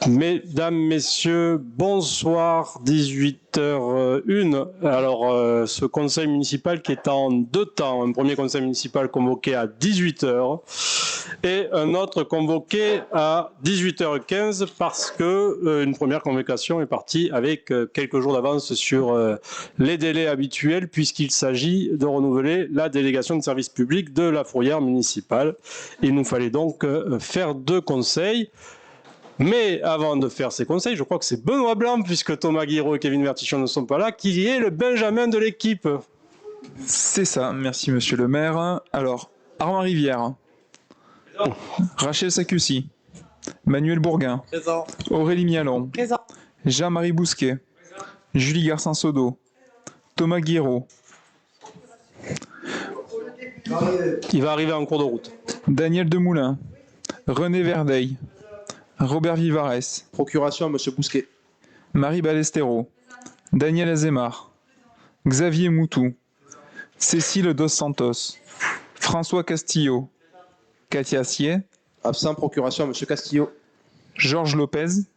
Mesdames, Messieurs, bonsoir, 18h01. Alors, ce conseil municipal qui est en deux temps. Un premier conseil municipal convoqué à 18h et un autre convoqué à 18h15 parce que une première convocation est partie avec quelques jours d'avance sur les délais habituels puisqu'il s'agit de renouveler la délégation de service public de la fourrière municipale. Il nous fallait donc faire deux conseils. Mais avant de faire ces conseils, je crois que c'est Benoît Blanc, puisque Thomas Guiraud et Kevin Vertichon ne sont pas là, qui est le Benjamin de l'équipe. C'est ça, merci monsieur le maire. Alors, Armand Rivière. Présent. Rachel Sacussi. Manuel Bourguin. Présent. Aurélie Mialon. Présent. Jean-Marie Bousquet. Présent. Julie Garcin-Sodo. Thomas Guiraud. Il va arriver en cours de route. Daniel Demoulin. René Verdeil. Robert Vivares. Procuration à M. Bousquet. Marie Ballesteros. Daniel Azemar. Xavier Moutou. Cécile Dos Santos. François Castillo. Katia Sier. Absent. Procuration à M. Castillo. Georges Lopez.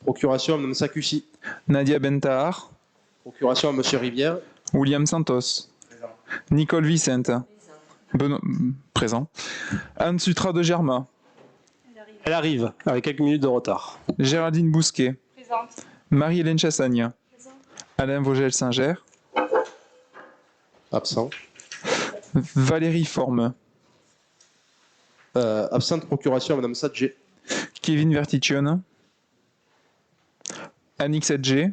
Procuration à Mme Sacussi. Nadia Bentahar. Procuration à M. Rivière. William Santos. Présent. Nicole Vicente. Présent. Anne Sutra de Germain. Elle arrive, avec quelques minutes de retard. Géraldine Bousquet. Présente. Marie-Hélène Chassagne. Présent. Alain Vogel-Singer. Absent. Valérie Forme. Absente. Procuration à Mme Sadger. Kevin Vertichon. Annick Sadger.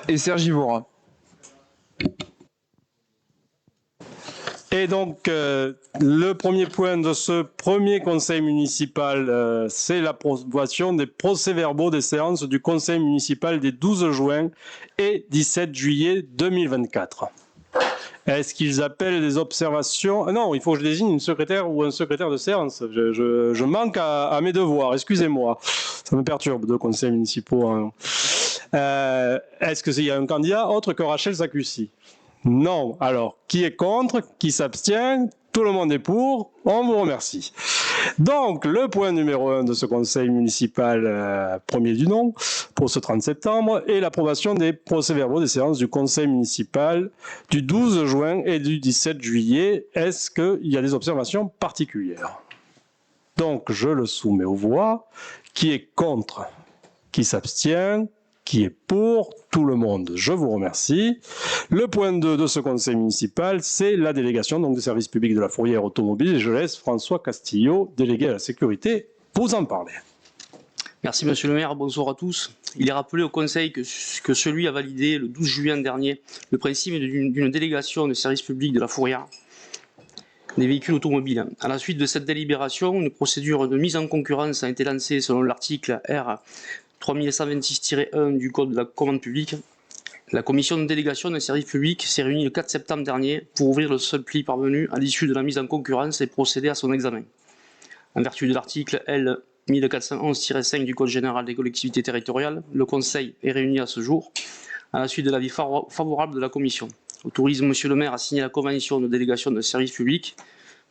Et Sergi Vora. Et donc, le premier point de ce premier conseil municipal, c'est l'approbation des procès-verbaux des séances du conseil municipal des 12 juin et 17 juillet 2024. Est-ce qu'ils appellent des observations? Non, il faut que je désigne une secrétaire ou un secrétaire de séance. Je manque à mes devoirs, excusez-moi. Ça me perturbe, deux conseils municipaux. Hein. Est-ce qu'il y a un candidat autre que Rachel Sacussi? Non. Alors, qui est contre? Qui s'abstient? Tout le monde est pour. On vous remercie. Donc, le point numéro 1 de ce conseil municipal, premier du nom, pour ce 30 septembre, est l'approbation des procès-verbaux des séances du conseil municipal du 12 juin et du 17 juillet. Est-ce qu'il y a des observations particulières? Donc, je le soumets aux voix. Qui est contre? Qui s'abstient? Qui est pour? Tout le monde. Je vous remercie. Le point 2 de ce conseil municipal, c'est la délégation donc, des services publics de la fourrière automobile. Et je laisse François Castillo, délégué à la sécurité, vous en parler. Merci Monsieur le maire, bonsoir à tous. Il est rappelé au Conseil que celui a validé le 12 juin dernier le principe d'une délégation de services publics de la fourrière des véhicules automobiles. À la suite de cette délibération, une procédure de mise en concurrence a été lancée selon l'article R 3126-1 du Code de la commande publique. La commission de délégation des services publics s'est réunie le 4 septembre dernier pour ouvrir le seul pli parvenu à l'issue de la mise en concurrence et procéder à son examen. En vertu de l'article L 1411-5 du Code général des collectivités territoriales, le Conseil est réuni à ce jour à la suite de l'avis favorable de la Commission. Autorise Monsieur le maire à signer la convention de délégation de services publics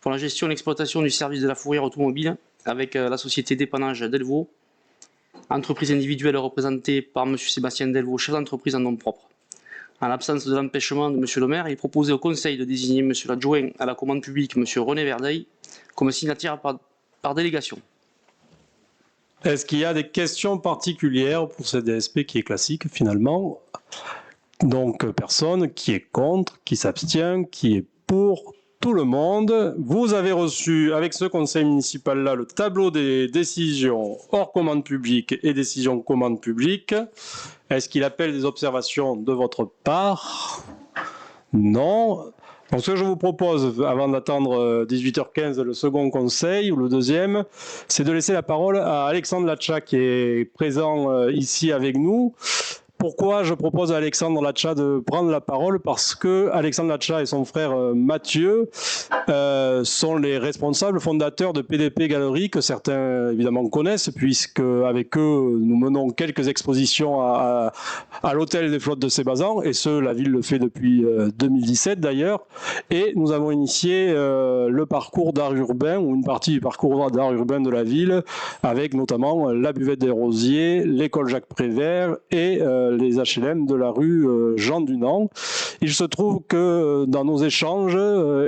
pour la gestion et l'exploitation du service de la fourrière automobile avec la société dépannage Delvaux, entreprise individuelle représentée par M. Sébastien Delvaux, chef d'entreprise en nom propre. En l'absence de l'empêchement de M. le maire, il est proposé au Conseil de désigner M. l'adjoint à la commande publique, M. René Verdeil, comme signataire par délégation. Est-ce qu'il y a des questions particulières pour cette DSP qui est classique finalement? Donc personne, qui est contre, qui s'abstient, qui est pour? Tout le monde. Vous avez reçu avec ce conseil municipal-là le tableau des décisions hors commande publique et décisions commande publique. Est-ce qu'il appelle des observations de votre part? Non. Donc ce que je vous propose, avant d'attendre 18h15 le second conseil ou le deuxième, c'est de laisser la parole à Alexandre Latcha qui est présent ici avec nous Pourquoi je propose à Alexandre Latcha de prendre la parole? Parce que Alexandre Latcha et son frère Mathieu sont les responsables fondateurs de PDP Galerie, que certains évidemment connaissent, puisque avec eux nous menons quelques expositions à l'hôtel des Flottes de Sébasan, et ce, la ville le fait depuis 2017 d'ailleurs, et nous avons initié le parcours d'art urbain, ou une partie du parcours d'art urbain de la ville, avec notamment la buvette des Rosiers, l'école Jacques Prévert et les HLM de la rue Jean Dunant. Il se trouve que dans nos échanges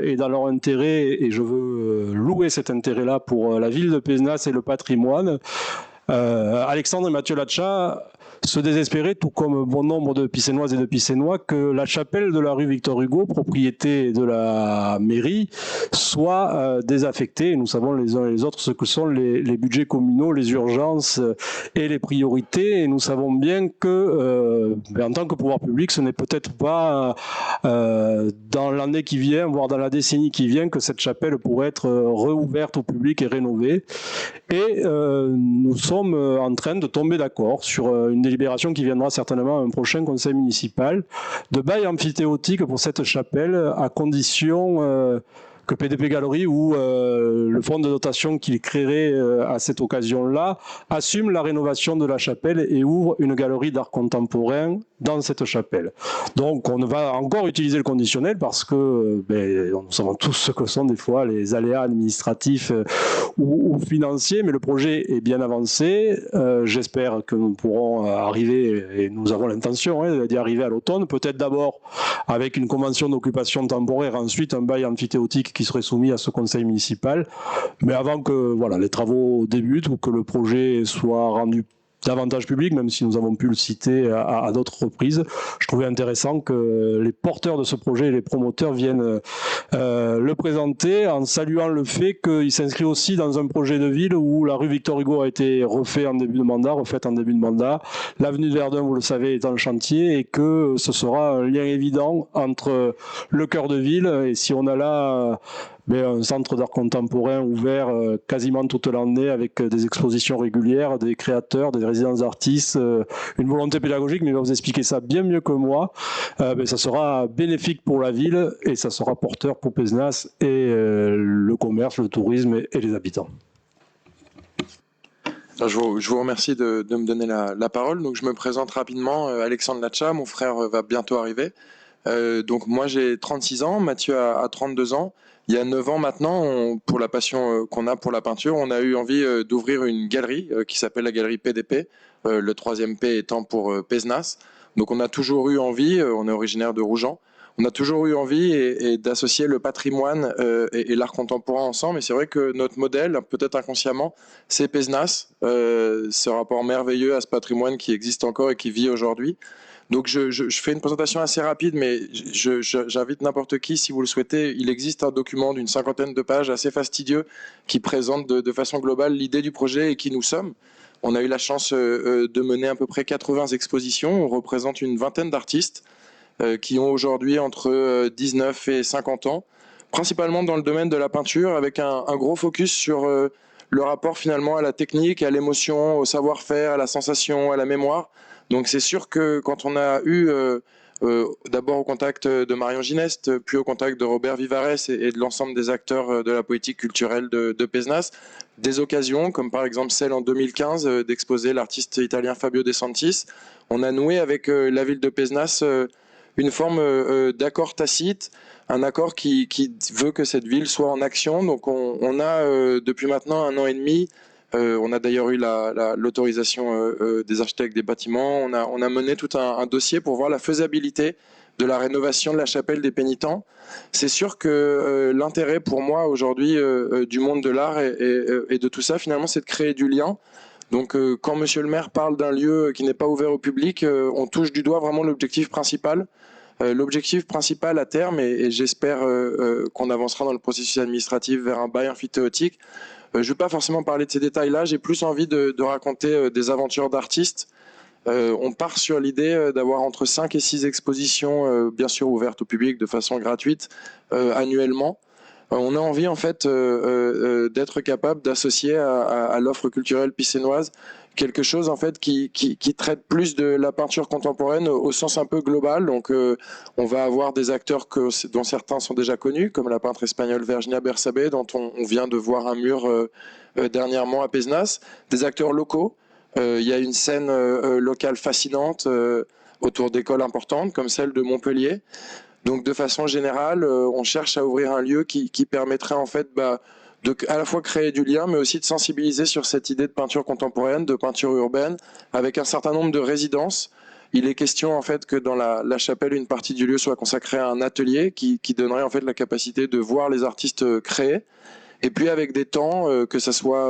et dans leur intérêt, et je veux louer cet intérêt-là pour la ville de Pézenas et le patrimoine, Alexandre et Mathieu Latcha se désespéraient, tout comme bon nombre de Picénoises et de Picénois, que la chapelle de la rue Victor Hugo, propriété de la mairie, soit désaffectée. Et nous savons les uns et les autres ce que sont les budgets communaux, les urgences et les priorités. Et nous savons bien que, en tant que pouvoir public, ce n'est peut-être pas dans l'année qui vient, voire dans la décennie qui vient, que cette chapelle pourrait être réouverte au public et rénovée. Et nous sommes en train de tomber d'accord sur une délibération qui viendra certainement à un prochain conseil municipal de bail amphithéotique pour cette chapelle, à condition que PDP Galerie ou le fonds de dotation qu'il créerait à cette occasion-là assume la rénovation de la chapelle et ouvre une galerie d'art contemporain dans cette chapelle. Donc on va encore utiliser le conditionnel parce que nous savons tous ce que sont des fois les aléas administratifs ou financiers, mais le projet est bien avancé. J'espère que nous pourrons arriver, et nous avons l'intention d'y arriver à l'automne, peut-être d'abord avec une convention d'occupation temporaire, ensuite un bail amphithéotique qui serait soumis à ce conseil municipal, mais avant que les travaux débutent ou que le projet soit rendu davantage public, même si nous avons pu le citer à d'autres reprises. Je trouvais intéressant que les porteurs de ce projet et les promoteurs viennent le présenter en saluant le fait qu'il s'inscrit aussi dans un projet de ville où la rue Victor Hugo a été refaite en début de mandat, l'avenue de Verdun, vous le savez, est en chantier, et que ce sera un lien évident entre le cœur de ville, et si on a là un centre d'art contemporain ouvert quasiment toute l'année avec des expositions régulières, des créateurs, des résidences d'artistes, une volonté pédagogique, mais il va vous expliquer ça bien mieux que moi. Ça sera bénéfique pour la ville et ça sera porteur pour Pézenas et le commerce, le tourisme et les habitants. Je vous remercie de me donner la parole. Donc je me présente rapidement, Alexandre Latcha, mon frère va bientôt arriver. Donc moi j'ai 36 ans, Mathieu a 32 ans. Il y a 9 ans maintenant, pour la passion qu'on a pour la peinture, on a eu envie d'ouvrir une galerie qui s'appelle la galerie PDP, le 3e P étant pour Pézenas. Donc on a toujours eu envie, on est originaire de Rougen, on a toujours eu envie et d'associer le patrimoine et l'art contemporain ensemble. Et c'est vrai que notre modèle, peut-être inconsciemment, c'est Pézenas, ce rapport merveilleux à ce patrimoine qui existe encore et qui vit aujourd'hui. Donc je fais une présentation assez rapide, mais j'invite n'importe qui, si vous le souhaitez. Il existe un document d'une 50aine de pages assez fastidieux qui présente de façon globale l'idée du projet et qui nous sommes. On a eu la chance de mener à peu près 80 expositions. On représente une vingtaine d'artistes qui ont aujourd'hui entre 19 et 50 ans, principalement dans le domaine de la peinture, avec un gros focus sur le rapport finalement à la technique, à l'émotion, au savoir-faire, à la sensation, à la mémoire. Donc c'est sûr que quand on a eu d'abord au contact de Marion Gineste, puis au contact de Robert Vivarès et de l'ensemble des acteurs de la politique culturelle de Pézenas, des occasions, comme par exemple celle en 2015 d'exposer l'artiste italien Fabio De Santis, on a noué avec la ville de Pézenas une forme d'accord tacite, un accord qui veut que cette ville soit en action. Donc on a depuis maintenant 1 an et demi, on a d'ailleurs eu l'autorisation des architectes des bâtiments. On a mené tout un dossier pour voir la faisabilité de la rénovation de la chapelle des pénitents. C'est sûr que l'intérêt pour moi aujourd'hui du monde de l'art et de tout ça, finalement, c'est de créer du lien. Donc quand monsieur le maire parle d'un lieu qui n'est pas ouvert au public, on touche du doigt vraiment l'objectif principal. L'objectif principal à terme, et j'espère qu'on avancera dans le processus administratif vers un bail amphithéotique. Je ne vais pas forcément parler de ces détails-là, j'ai plus envie de raconter des aventures d'artistes. On part sur l'idée d'avoir entre 5 et 6 expositions, bien sûr ouvertes au public de façon gratuite, annuellement. On a envie en fait d'être capable d'associer à l'offre culturelle picénoise quelque chose en fait qui traite plus de la peinture contemporaine au sens un peu global. Donc on va avoir des acteurs dont certains sont déjà connus, comme la peintre espagnole Virginia Bersabé, dont on vient de voir un mur dernièrement à Pézenas, des acteurs locaux. Il y a une scène locale fascinante autour d'écoles importantes comme celle de Montpellier. Donc de façon générale, on cherche à ouvrir un lieu qui permettrait en fait de à la fois créer du lien, mais aussi de sensibiliser sur cette idée de peinture contemporaine, de peinture urbaine, avec un certain nombre de résidences. Il est question en fait que dans la chapelle, une partie du lieu soit consacrée à un atelier qui donnerait en fait la capacité de voir les artistes créer. Et puis avec des temps, que ce soit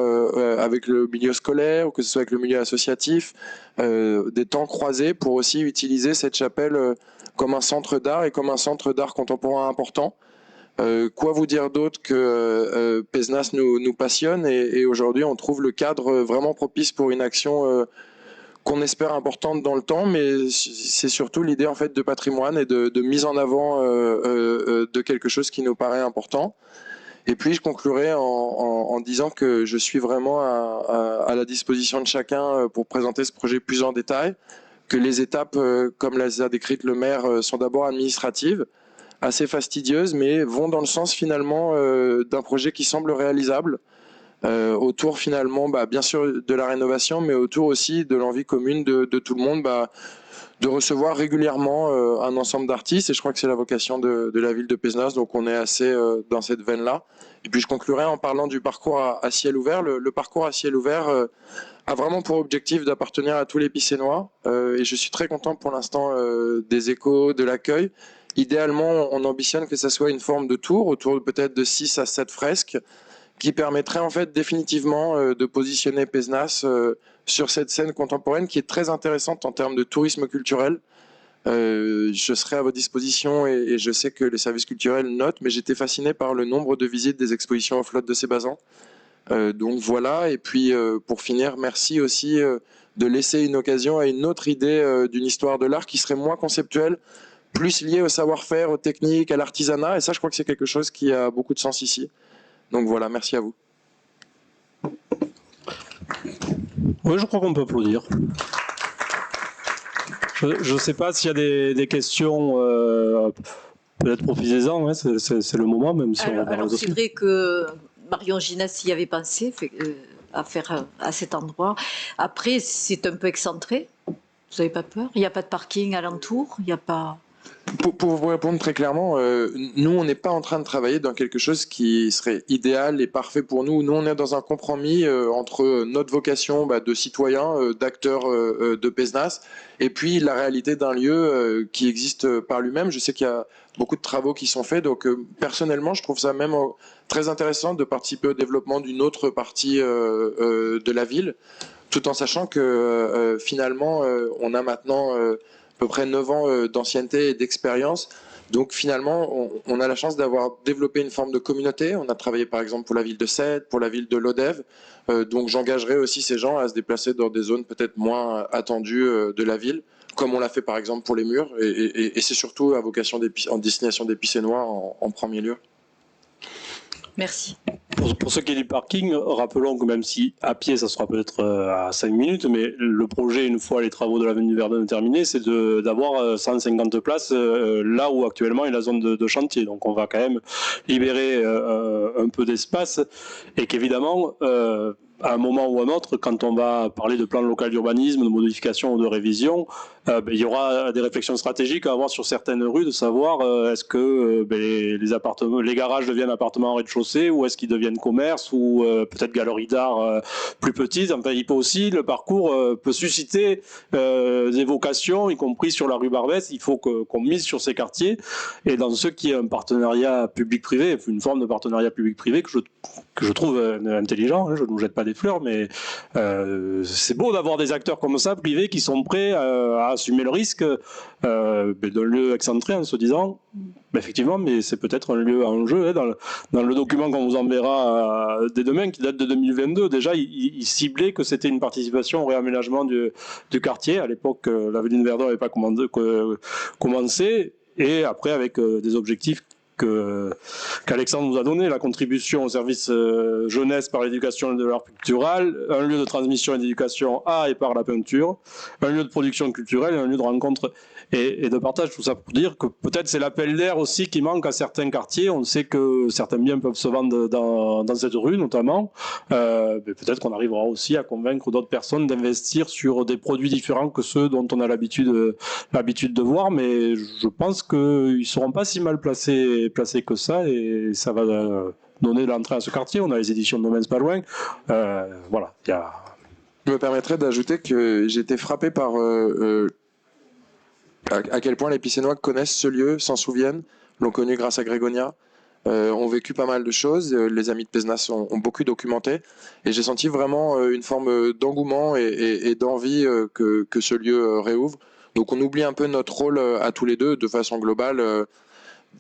avec le milieu scolaire ou que ce soit avec le milieu associatif, des temps croisés pour aussi utiliser cette chapelle comme un centre d'art et comme un centre d'art contemporain important. Quoi vous dire d'autre que Pézenas nous passionne et aujourd'hui on trouve le cadre vraiment propice pour une action qu'on espère importante dans le temps, mais c'est surtout l'idée en fait de patrimoine et de mise en avant de quelque chose qui nous paraît important. Et puis je conclurai en disant que je suis vraiment à la disposition de chacun pour présenter ce projet plus en détail, que les étapes, comme les a décrites le maire, sont d'abord administratives, assez fastidieuses, mais vont dans le sens finalement d'un projet qui semble réalisable, autour finalement, bien sûr de la rénovation, mais autour aussi de l'envie commune de tout le monde, de recevoir régulièrement un ensemble d'artistes, et je crois que c'est la vocation de la ville de Pézenas, donc on est assez dans cette veine-là. Et puis je conclurai en parlant du parcours à ciel ouvert. Le parcours à ciel ouvert a vraiment pour objectif d'appartenir à tous les Picénois, et je suis très content pour l'instant des échos, de l'accueil. Idéalement, on ambitionne que ça soit une forme de tour, autour peut-être de 6 à 7 fresques, qui permettrait en fait définitivement de positionner Pézenas sur cette scène contemporaine qui est très intéressante en termes de tourisme culturel. Je serai à votre disposition et je sais que les services culturels notent, mais j'étais fasciné par le nombre de visites des expositions aux flottes de Cébazan. Donc voilà, et puis pour finir, merci aussi de laisser une occasion à une autre idée d'une histoire de l'art qui serait moins conceptuelle, plus liée au savoir-faire, aux techniques, à l'artisanat, et ça je crois que c'est quelque chose qui a beaucoup de sens ici. Donc voilà, merci à vous. Oui, je crois qu'on peut applaudir. Je ne sais pas s'il y a des questions, peut-être profitez-en, hein, c'est le moment, même si on alors c'est vrai que Marion Ginès y avait pensé à faire à cet endroit. Après, c'est un peu excentré. Vous n'avez pas peur? Il n'y a pas de parking alentour? Il n'y a pas... Pour vous répondre très clairement, nous, on n'est pas en train de travailler dans quelque chose qui serait idéal et parfait pour nous. Nous, on est dans un compromis entre notre vocation de citoyen, d'acteur de Pézenas, et puis la réalité d'un lieu qui existe par lui-même. Je sais qu'il y a beaucoup de travaux qui sont faits, donc personnellement, je trouve ça même très intéressant de participer au développement d'une autre partie de la ville, tout en sachant que finalement, on a maintenant... à peu près 9 ans d'ancienneté et d'expérience. Donc finalement, on a la chance d'avoir développé une forme de communauté. On a travaillé par exemple pour la ville de Sète, pour la ville de Lodève. Donc j'engagerai aussi ces gens à se déplacer dans des zones peut-être moins attendues de la ville, comme on l'a fait par exemple pour les murs. Et c'est surtout à vocation en destination des Picénois en premier lieu. Merci. Pour ce qui est du parking, rappelons que même si à pied ça sera peut-être à 5 minutes, mais le projet, une fois les travaux de l'avenue Verdun terminés, c'est d'avoir 150 places là où actuellement est la zone de chantier. Donc on va quand même libérer un peu d'espace et qu'évidemment, à un moment ou à un autre, quand on va parler de plan local d'urbanisme, de modification ou de révision, il y aura des réflexions stratégiques à avoir sur certaines rues, de savoir est-ce que les garages deviennent appartements en rez-de-chaussée ou est-ce qu'ils deviennent commerce ou peut-être galeries d'art plus petites. Enfin, il peut aussi, le parcours peut susciter des vocations, y compris sur la rue Barbès. Il faut qu'on mise sur ces quartiers et dans ce qui est un partenariat public-privé, une forme de partenariat public-privé que je trouve intelligent. Je ne nous jette pas des fleurs, mais c'est beau d'avoir des acteurs comme ça, privés, qui sont prêts à assumer le risque d'un lieu excentré en se disant, effectivement, mais c'est peut-être un lieu en jeu. Hein, dans le document qu'on vous enverra dès demain, qui date de 2022, déjà, il ciblait que c'était une participation au réaménagement du quartier. À l'époque, l'avenue de Verdun n'avait pas commencé, et après, avec des objectifs qu'Alexandre nous a donné, la contribution au service jeunesse par l'éducation et de l'art culturel, un lieu de transmission et d'éducation à et par la peinture, un lieu de production culturelle et un lieu de rencontre et de partage. Tout ça pour dire que peut-être c'est l'appel d'air aussi qui manque à certains quartiers. On sait que certains biens peuvent se vendre dans cette rue notamment. Mais peut-être qu'on arrivera aussi à convaincre d'autres personnes d'investir sur des produits différents que ceux dont on a l'habitude de voir. Mais je pense qu'ils ne seront pas si mal placés que ça et ça va donner l'entrée à ce quartier. On a les éditions de Domaines pas loin. Voilà. Je me permettrais d'ajouter que j'ai été frappé par à quel point les Picénois connaissent ce lieu, s'en souviennent, l'ont connu grâce à Grégonia, ont vécu pas mal de choses. Les amis de Pézenas ont beaucoup documenté et j'ai senti vraiment une forme d'engouement et d'envie que ce lieu réouvre. Donc on oublie un peu notre rôle à tous les deux de façon globale.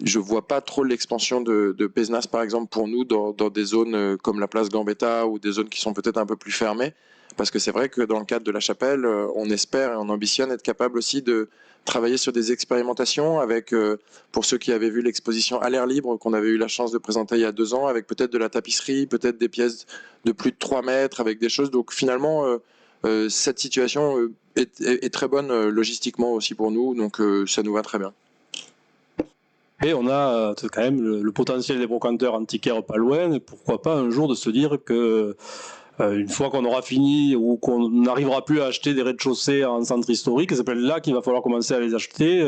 Je vois pas trop l'expansion de Pézenas par exemple pour nous dans des zones comme la place Gambetta ou des zones qui sont peut-être un peu plus fermées. Parce que c'est vrai que dans le cadre de la chapelle, on espère et on ambitionne être capable aussi de travailler sur des expérimentations avec, pour ceux qui avaient vu l'exposition à l'air libre qu'on avait eu la chance de présenter il y a 2 ans, avec peut-être de la tapisserie, peut-être des pièces de plus de 3 mètres, avec des choses. Donc finalement, cette situation est très bonne logistiquement aussi pour nous, donc ça nous va très bien. Et on a quand même le potentiel des brocanteurs antiquaires pas loin, et pourquoi pas un jour de se dire que une fois qu'on aura fini ou qu'on n'arrivera plus à acheter des rez-de-chaussée en centre historique, c'est peut-être là qu'il va falloir commencer à les acheter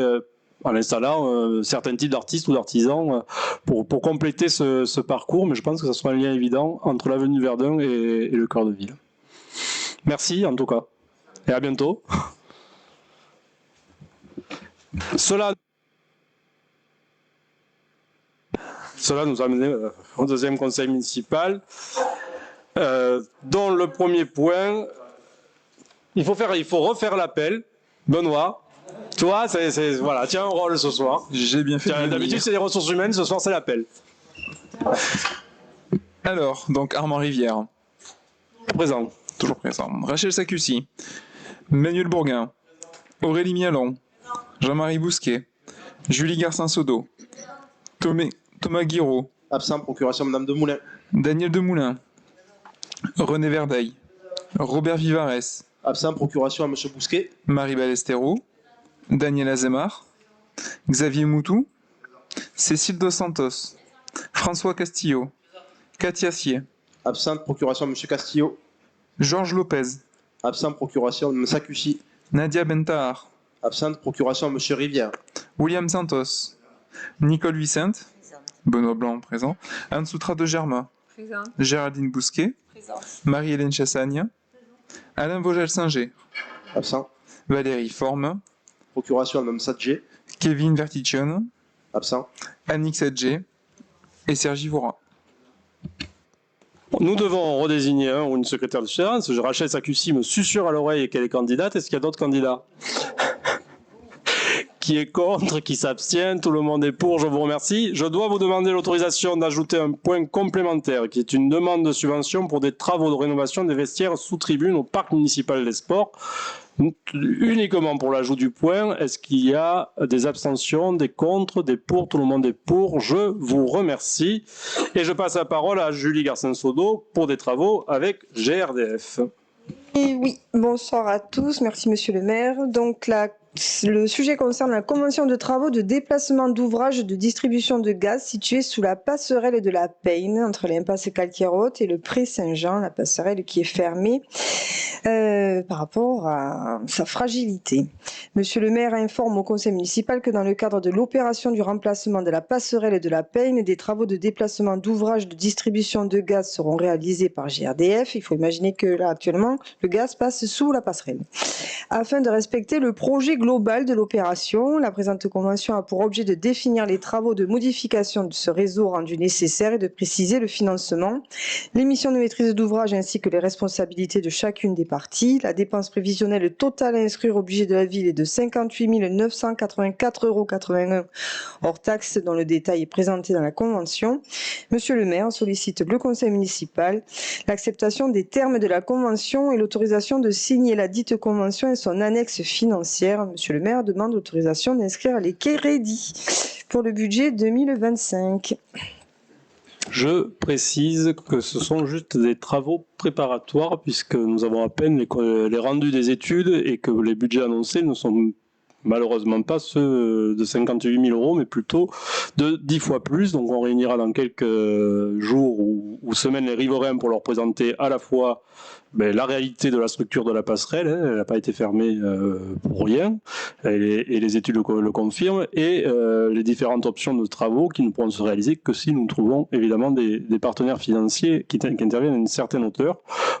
en installant certains types d'artistes ou d'artisans pour compléter ce parcours. Mais je pense que ça sera un lien évident entre l'avenue Verdun et le cœur de ville. Merci en tout cas. Et à bientôt. Cela nous a amené au deuxième conseil municipal. Dont le premier point, il faut refaire l'appel. Benoît, toi, voilà, tiens un rôle ce soir. J'ai bien fait. D'habitude, c'est les ressources humaines, ce soir, c'est l'appel. Alors, donc Armand Rivière. Présent. Toujours présent. Rachel Sacussi. Manuel Bourguin. Aurélie Mialon. Jean-Marie Bousquet. Julie Garcin-Sodo. Thomas Guiraud. Absent, procuration Madame Demoulin. Daniel Demoulin. René Verdeil. Robert Vivares. Absent, procuration à Monsieur Bousquet. Marie Ballesteros. Daniel Azemar. Xavier Moutou. Cécile Dos Santos. François Castillo. Katia Sier. Absent, procuration à Monsieur Castillo. Georges Lopez. Absent, procuration à Mme Sacussi. Nadia Bentahar. Absent, procuration à Monsieur Rivière. William Santos. Nicole Vicente. Benoît Blanc présent. Anne-Soutra de Germain. Présent. Géraldine Bousquet. Présent. Marie-Hélène Chassagne. Alain Vogel-Singer. Absent. Valérie Forme. Procuration à Mme Sadger. Kevin Verticione. Absent. Annick Sadger. Et Sergi Vora. Nous devons redésigner un ou une secrétaire de séance. Rachel Sacussi me susurre à l'oreille qu'elle est candidate. Est-ce qu'il y a d'autres candidats? Qui est contre, qui s'abstient, tout le monde est pour, je vous remercie. Je dois vous demander l'autorisation d'ajouter un point complémentaire, qui est une demande de subvention pour des travaux de rénovation des vestiaires sous tribune au parc municipal des sports. Uniquement pour l'ajout du point, est-ce qu'il y a des abstentions, des contre, des pour, tout le monde est pour, je vous remercie. Et je passe la parole à Julie Garcin-Sodo pour des travaux avec GRDF. Et oui, bonsoir à tous, merci monsieur le maire. Donc le sujet concerne la convention de travaux de déplacement d'ouvrages de distribution de gaz située sous la passerelle de la Payne, entre l'impasse Calquière-Haute et le Pré Saint-Jean, la passerelle qui est fermée par rapport à sa fragilité. Monsieur le maire informe au conseil municipal que dans le cadre de l'opération du remplacement de la passerelle de la Payne, des travaux de déplacement d'ouvrages de distribution de gaz seront réalisés par GRDF. Il faut imaginer que là actuellement, le gaz passe sous la passerelle. Afin de respecter le projet global de l'opération, la présente convention a pour objet de définir les travaux de modification de ce réseau rendu nécessaire et de préciser le financement, les missions de maîtrise d'ouvrage ainsi que les responsabilités de chacune des parties. La dépense prévisionnelle totale à inscrire au budget de la ville est de 58 984,81 € hors taxe, dont le détail est présenté dans la convention. Monsieur le maire sollicite le conseil municipal l'acceptation des termes de la convention et l'autorisation de signer la dite convention et son annexe financière. Monsieur le maire demande l'autorisation d'inscrire les crédits. pour le budget 2025. Je précise que ce sont juste des travaux préparatoires puisque nous avons à peine les rendus des études et que les budgets annoncés ne sont malheureusement pas ceux de 58 000 euros, mais plutôt de 10 fois plus. Donc on réunira dans quelques jours ou semaines les riverains pour leur présenter à la fois la réalité de la structure de la passerelle, elle n'a pas été fermée pour rien, et les études le confirment, et les différentes options de travaux qui ne pourront se réaliser que si nous trouvons évidemment des partenaires financiers qui interviennent à une certaine hauteur.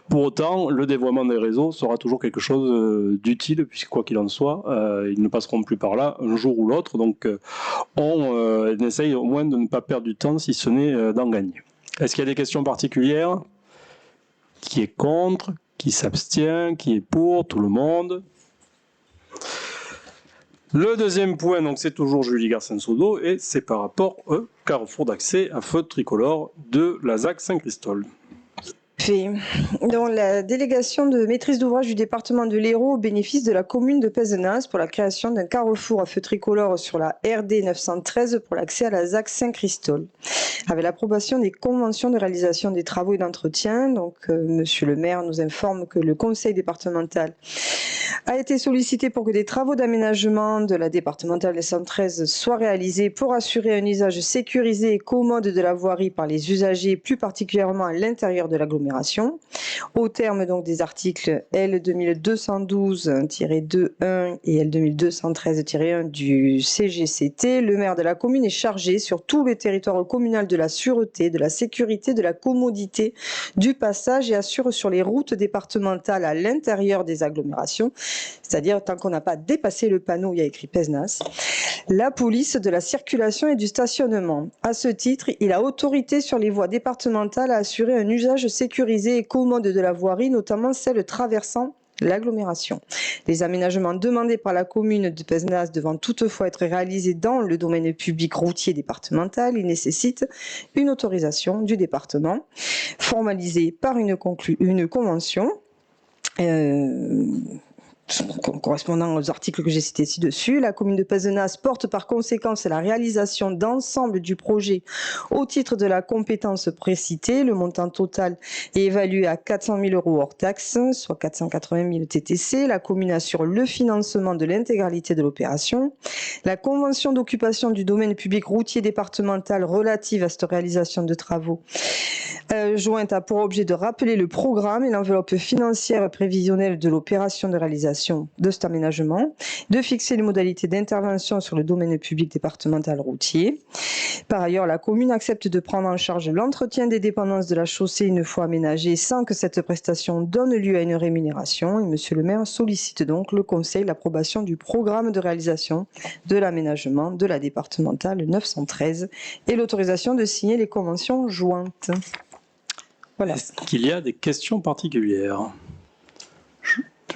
Pour autant, le dévoiement des réseaux sera toujours quelque chose d'utile, puisque quoi qu'il en soit, ils ne passeront plus par là un jour ou l'autre, donc on essaye au moins de ne pas perdre du temps, si ce n'est d'en gagner. Est-ce qu'il y a des questions particulières ? Qui est contre? Qui s'abstient? Qui est pour? Tout le monde. Le deuxième point, donc c'est toujours Julie Garcin-Sodo, et c'est par rapport au carrefour d'accès à feu tricolore de la ZAC Saint-Christol. Dans la délégation de maîtrise d'ouvrage du département de l'Hérault au bénéfice de la commune de Pézenas pour la création d'un carrefour à feu tricolore sur la RD 913 pour l'accès à la ZAC Saint-Christol. Avec l'approbation des conventions de réalisation des travaux et d'entretien, donc monsieur le maire nous informe que le conseil départemental a été sollicité pour que des travaux d'aménagement de la départementale 113 soient réalisés pour assurer un usage sécurisé et commode de la voirie par les usagers, plus particulièrement à l'intérieur de l'agglomération. Au terme donc des articles L2212-2.1 et L2213-1 du CGCT, le maire de la commune est chargé sur tout le territoire communal de la sûreté, de la sécurité, de la commodité, du passage et assure sur les routes départementales à l'intérieur des agglomérations, c'est-à-dire tant qu'on n'a pas dépassé le panneau, il y a écrit Pézenas, la police de la circulation et du stationnement. À ce titre, il a autorité sur les voies départementales à assurer un usage sécurisé et commode de la voirie, notamment celle traversant l'agglomération. Les aménagements demandés par la commune de Pézenas devant toutefois être réalisés dans le domaine public routier départemental, il nécessite une autorisation du département formalisée par une convention correspondant aux articles que j'ai cités ci-dessus. La commune de Pézenas porte par conséquent la réalisation d'ensemble du projet au titre de la compétence précitée. Le montant total est évalué à 400 000 euros hors taxes, soit 480 000 TTC. La commune assure le financement de l'intégralité de l'opération. La convention d'occupation du domaine public routier départemental relative à cette réalisation de travaux jointe a pour objet de rappeler le programme et l'enveloppe financière prévisionnelle de l'opération de réalisation de cet aménagement, de fixer les modalités d'intervention sur le domaine public départemental routier. Par ailleurs, la commune accepte de prendre en charge l'entretien des dépendances de la chaussée une fois aménagée sans que cette prestation donne lieu à une rémunération. Et monsieur le maire sollicite donc le conseil l'approbation du programme de réalisation de l'aménagement de la départementale 913 et l'autorisation de signer les conventions jointes. Voilà. Est-ce qu'il y a des questions particulières?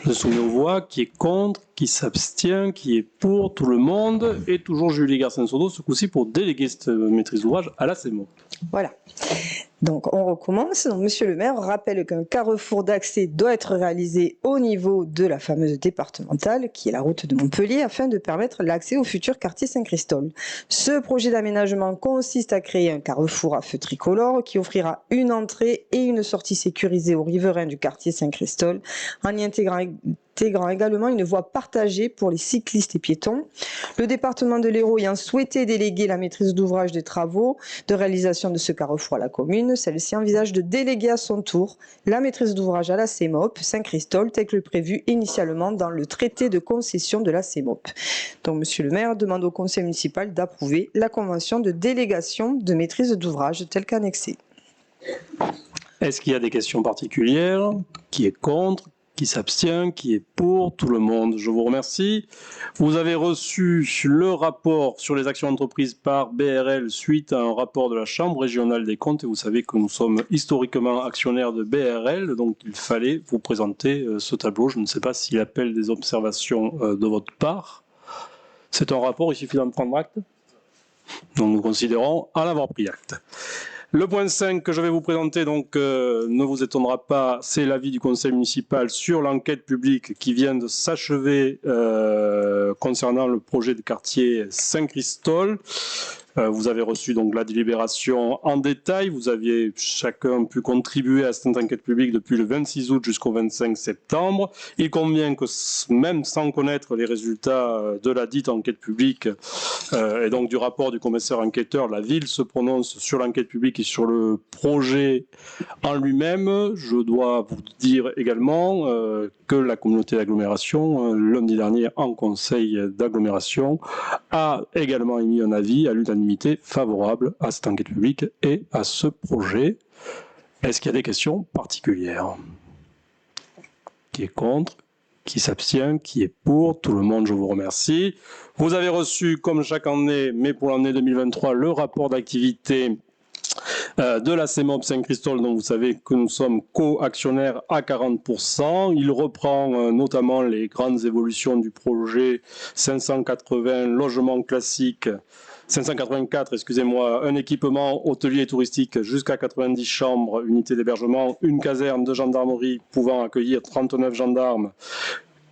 Je soumets aux voix, qui est contre, qui s'abstient, qui est pour, tout le monde, et toujours Julie Garcin-Sodo, ce coup-ci pour déléguer cette maîtrise d'ouvrage à la CEMO. Voilà. Donc on recommence. Donc, monsieur le maire rappelle qu'un carrefour d'accès doit être réalisé au niveau de la fameuse départementale, qui est la route de Montpellier, afin de permettre l'accès au futur quartier Saint-Christol. Ce projet d'aménagement consiste à créer un carrefour à feu tricolore qui offrira une entrée et une sortie sécurisée aux riverains du quartier Saint-Christol, en y intégrant également une voie partagée pour les cyclistes et piétons. Le département de l'Hérault ayant souhaité déléguer la maîtrise d'ouvrage des travaux de réalisation de ce carrefour à la commune, celle-ci envisage de déléguer à son tour la maîtrise d'ouvrage à la CEMOP Saint-Christol, tel que prévu initialement dans le traité de concession de la CEMOP. Donc monsieur le maire demande au conseil municipal d'approuver la convention de délégation de maîtrise d'ouvrage telle qu'annexée. Est-ce qu'il y a des questions particulières? Qui est contre? Qui s'abstient, qui est pour, tout le monde. Je vous remercie. Vous avez reçu le rapport sur les actions entreprises par BRL suite à un rapport de la Chambre régionale des comptes. Et vous savez que nous sommes historiquement actionnaires de BRL, donc il fallait vous présenter ce tableau. Je ne sais pas s'il appelle des observations de votre part. C'est un rapport, il suffit d'en prendre acte. Donc nous considérons en avoir pris acte. Le point 5 que je vais vous présenter, donc, ne vous étonnera pas, c'est l'avis du conseil municipal sur l'enquête publique qui vient de s'achever concernant le projet de quartier Saint-Christol. Vous avez reçu donc la délibération en détail. Vous aviez chacun pu contribuer à cette enquête publique depuis le 26 août jusqu'au 25 septembre. Il convient que même sans connaître les résultats de la dite enquête publique et donc du rapport du commissaire enquêteur, la ville se prononce sur l'enquête publique et sur le projet en lui-même. Je dois vous dire également que la communauté d'agglomération, lundi dernier en conseil d'agglomération, a également émis un avis à l'unanimité favorable à cette enquête publique et à ce projet. Est-ce qu'il y a des questions particulières? Qui est contre? Qui s'abstient? Qui est pour? Tout le monde, je vous remercie. Vous avez reçu, comme chaque année, mais pour l'année 2023, le rapport d'activité de la CEMOP Saint-Christol, dont vous savez que nous sommes co-actionnaires à 40%. Il reprend notamment les grandes évolutions du projet 580 logements classiques, 584, excusez-moi, un équipement hôtelier et touristique jusqu'à 90 chambres, unité d'hébergement, une caserne de gendarmerie pouvant accueillir 39 gendarmes,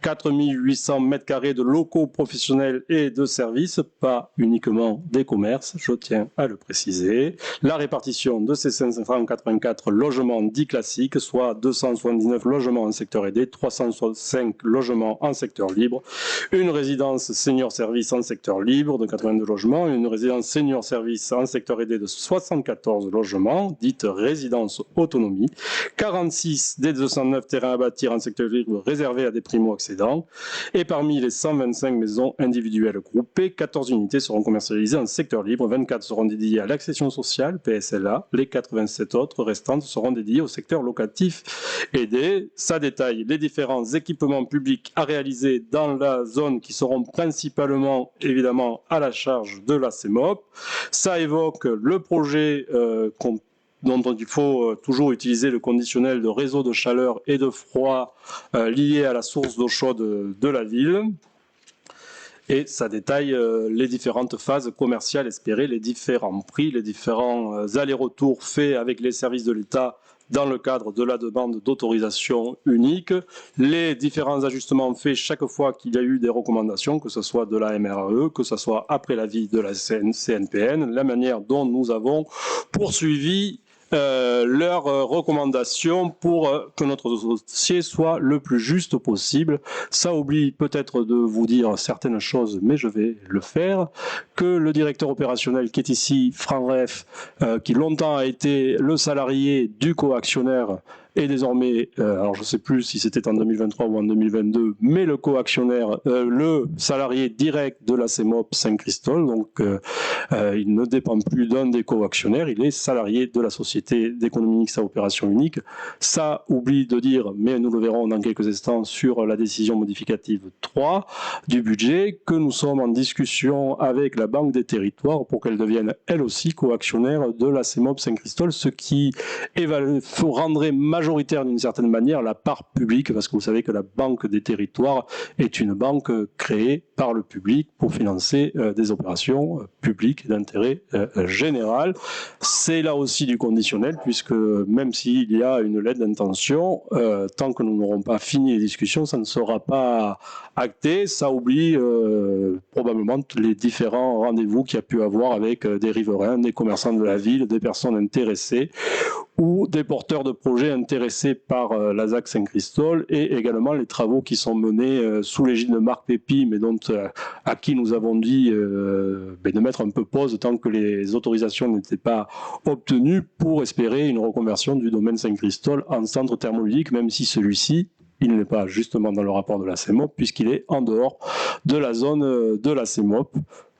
4800 m² de locaux professionnels et de services, pas uniquement des commerces, je tiens à le préciser. La répartition de ces 584 logements dits classiques, soit 279 logements en secteur aidé, 365 logements en secteur libre, une résidence senior service en secteur libre de 82 logements, une résidence senior service en secteur aidé de 74 logements, dite résidence autonomie, 46 des 209 terrains à bâtir en secteur libre réservés à des primo-accédants. Et parmi les 125 maisons individuelles groupées, 14 unités seront commercialisées en secteur libre, 24 seront dédiées à l'accession sociale, PSLA, les 87 autres restantes seront dédiées au secteur locatif aidé. Ça détaille les différents équipements publics à réaliser dans la zone qui seront principalement, évidemment, à la charge de la CEMOP. Ça évoque le projet dont il faut toujours utiliser le conditionnel de réseau de chaleur et de froid lié à la source d'eau chaude de la ville. Et ça détaille les différentes phases commerciales espérées, les différents prix, les différents allers-retours faits avec les services de l'État dans le cadre de la demande d'autorisation unique, les différents ajustements faits chaque fois qu'il y a eu des recommandations, que ce soit de la MRAE, que ce soit après l'avis de la CNPN, la manière dont nous avons poursuivi leurs recommandations pour que notre dossier soit le plus juste possible. Ça oublie peut-être de vous dire certaines choses, mais je vais le faire, que le directeur opérationnel qui est ici, Franck Reff, qui longtemps a été le salarié du co-actionnaire, et désormais, alors je ne sais plus si c'était en 2023 ou en 2022, mais le co-actionnaire, le salarié direct de la CEMOP Saint-Christol, donc il ne dépend plus d'un des co-actionnaires, il est salarié de la société d'économie mixte à opération unique. Ça oublie de dire, mais nous le verrons dans quelques instants sur la décision modificative 3 du budget, que nous sommes en discussion avec la Banque des Territoires pour qu'elle devienne elle aussi co-actionnaire de la CEMOP Saint-Christol, ce qui rendrait majoritaire d'une certaine manière la part publique, parce que vous savez que la Banque des Territoires est une banque créée par le public pour financer des opérations publiques d'intérêt général. C'est là aussi du conditionnel, puisque même s'il y a une lettre d'intention, tant que nous n'aurons pas fini les discussions, ça ne sera pas acté. Ça oublie probablement les différents rendez-vous qu'il y a pu avoir avec des riverains, des commerçants de la ville, des personnes intéressées ou des porteurs de projets intéressés par la ZAC Saint-Christol, et également les travaux qui sont menés sous l'égide de Marc Pépi, mais dont à qui nous avons dit de mettre un peu pause tant que les autorisations n'étaient pas obtenues pour espérer une reconversion du domaine Saint-Christol en centre thermoludique, même si celui-ci, il n'est pas justement dans le rapport de la CEMOP, puisqu'il est en dehors de la zone de la CEMOP.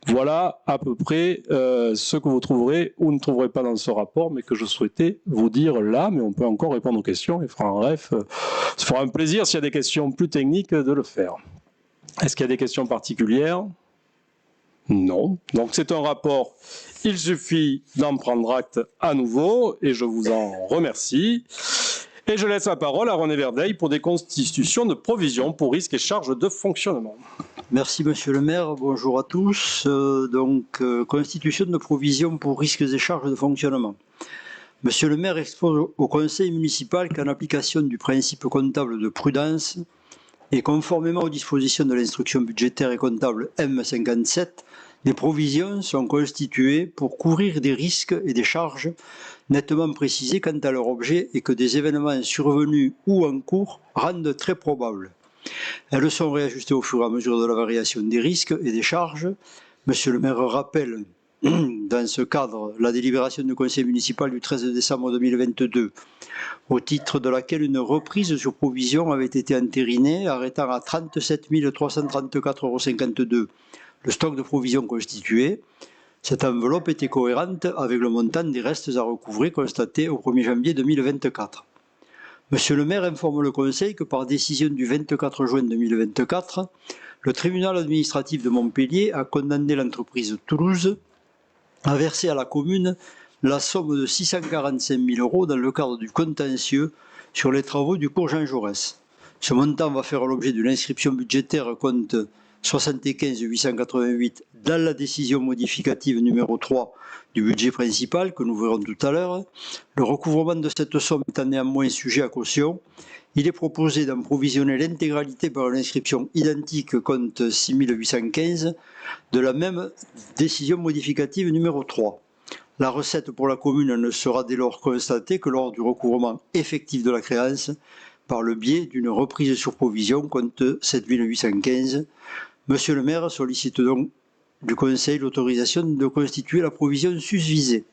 Voilà à peu près ce que vous trouverez ou ne trouverez pas dans ce rapport, mais que je souhaitais vous dire là, mais on peut encore répondre aux questions, et Franck Reff, ça fera un plaisir s'il y a des questions plus techniques de le faire. Est-ce qu'il y a des questions particulières? Non. Donc c'est un rapport, il suffit d'en prendre acte à nouveau, et je vous en remercie. Et je laisse la parole à René Verdeil pour des constitutions de provisions pour risques et charges de fonctionnement. Merci Monsieur le maire, bonjour à tous. Constitution de provisions pour risques et charges de fonctionnement. Monsieur le maire expose au conseil municipal qu'en application du principe comptable de prudence et conformément aux dispositions de l'instruction budgétaire et comptable M57, des provisions sont constituées pour couvrir des risques et des charges nettement précisés quant à leur objet et que des événements survenus ou en cours rendent très probables. Elles sont réajustées au fur et à mesure de la variation des risques et des charges. Monsieur le maire rappelle dans ce cadre la délibération du conseil municipal du 13 décembre 2022, au titre de laquelle une reprise sur provision avait été entérinée, arrêtant à 37 334,52 € le stock de provision constitué. Cette enveloppe était cohérente avec le montant des restes à recouvrer constatés au 1er janvier 2024. Monsieur le maire informe le conseil que par décision du 24 juin 2024, le tribunal administratif de Montpellier a condamné l'entreprise Toulouse à verser à la commune la somme de 645 000 € dans le cadre du contentieux sur les travaux du cours Jean Jaurès. Ce montant va faire l'objet d'une inscription budgétaire compte 75 888 dans la décision modificative numéro 3 du budget principal que nous verrons tout à l'heure. Le recouvrement de cette somme étant néanmoins sujet à caution, il est proposé d'en provisionner l'intégralité par une inscription identique compte 6815 de la même décision modificative numéro 3. La recette pour la commune ne sera dès lors constatée que lors du recouvrement effectif de la créance par le biais d'une reprise sur provision compte 7815. Monsieur le maire sollicite donc du conseil l'autorisation de constituer la provision susvisée.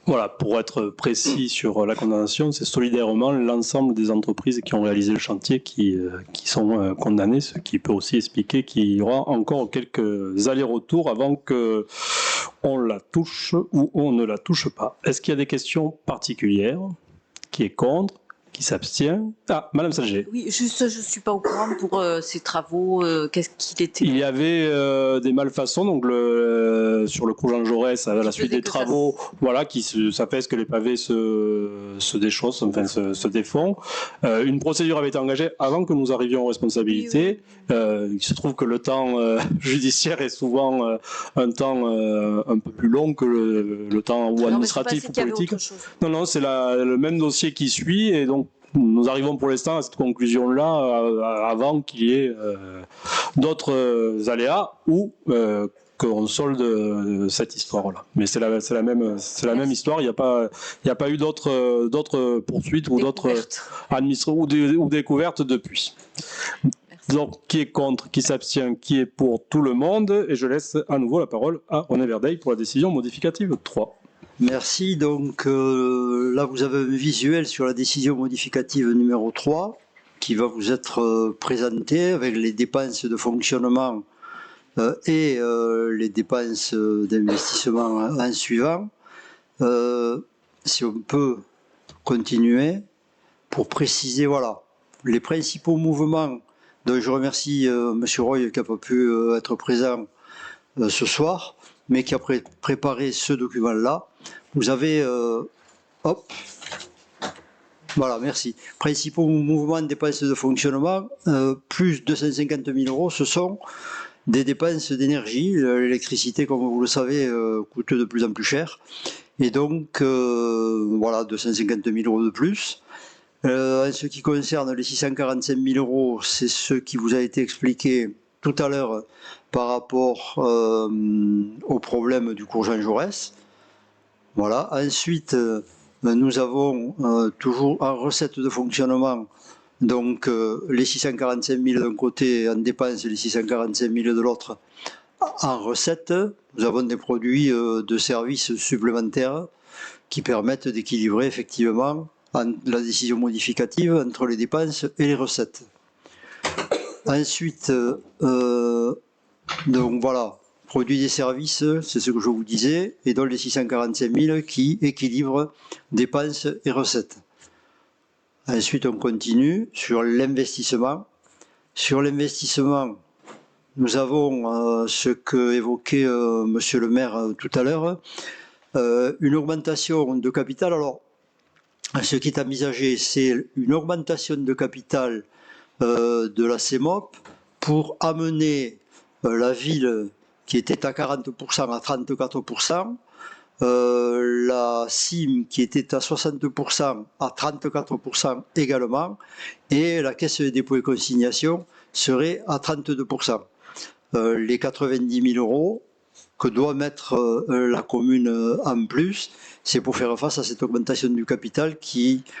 Voilà, pour être précis sur la condamnation, c'est solidairement l'ensemble des entreprises qui ont réalisé le chantier qui sont condamnées, ce qui peut aussi expliquer qu'il y aura encore quelques allers-retours avant qu'on la touche ou on ne la touche pas. Est-ce qu'il y a des questions particulières? Qui est contre? Qui s'abstient? Ah, Madame Sager. Oui, juste, je ne suis pas au courant pour ces travaux. Qu'est-ce qu'il était? Il y avait des malfaçons, donc sur le cours Jean Jaurès, à la suite des travaux, voilà, ça fait que les pavés se déchaussent, enfin se défont. Une procédure avait été engagée avant que nous arrivions aux responsabilités. Oui, oui. Il se trouve que le temps judiciaire est souvent un temps un peu plus long que le temps ou administratif ou politique. Non, non, c'est le même dossier qui suit, et donc nous arrivons pour l'instant à cette conclusion-là avant qu'il y ait d'autres aléas ou qu'on solde cette histoire-là. Mais c'est la même histoire. Il n'y a pas eu d'autres poursuites ou d'autres administrations ou découvertes depuis. Donc, qui est contre, qui s'abstient, qui est pour tout le monde? Et je laisse à nouveau la parole à René Verdeil pour la décision modificative 3. Merci. Donc là, vous avez un visuel sur la décision modificative numéro 3 qui va vous être présenté avec les dépenses de fonctionnement et les dépenses d'investissement en suivant. Si on peut continuer pour préciser, voilà, les principaux mouvements dont je remercie M. Roy qui n'a pas pu être présent ce soir, mais qui a préparé ce document-là. Vous avez, voilà, merci. Principaux mouvements de dépenses de fonctionnement, plus 250 000 €, ce sont des dépenses d'énergie. L'électricité, comme vous le savez, coûte de plus en plus cher. Et donc, voilà, 250 000 € de plus. En ce qui concerne les 645 000 €, c'est ce qui vous a été expliqué tout à l'heure par rapport au problème du cours Jean Jaurès. Voilà. Ensuite, nous avons toujours en recette de fonctionnement donc les 645 000 d'un côté en dépenses et les 645 000 de l'autre en recette. Nous avons des produits de services supplémentaires qui permettent d'équilibrer effectivement la décision modificative entre les dépenses et les recettes. Ensuite, donc voilà, produits et services, c'est ce que je vous disais, et donc les 645 000 qui équilibrent dépenses et recettes. Ensuite, on continue sur l'investissement. Sur l'investissement, nous avons ce que évoquait Monsieur le maire tout à l'heure, une augmentation de capital. Alors, ce qui est envisagé, c'est une augmentation de capital de la CEMOP pour amener la ville qui était à 40% à 34%, la CIM qui était à 60% à 34% également, et la Caisse des dépôts et consignations serait à 32%. Les 90 000 euros que doit mettre la commune en plus, c'est pour faire face à cette augmentation du capital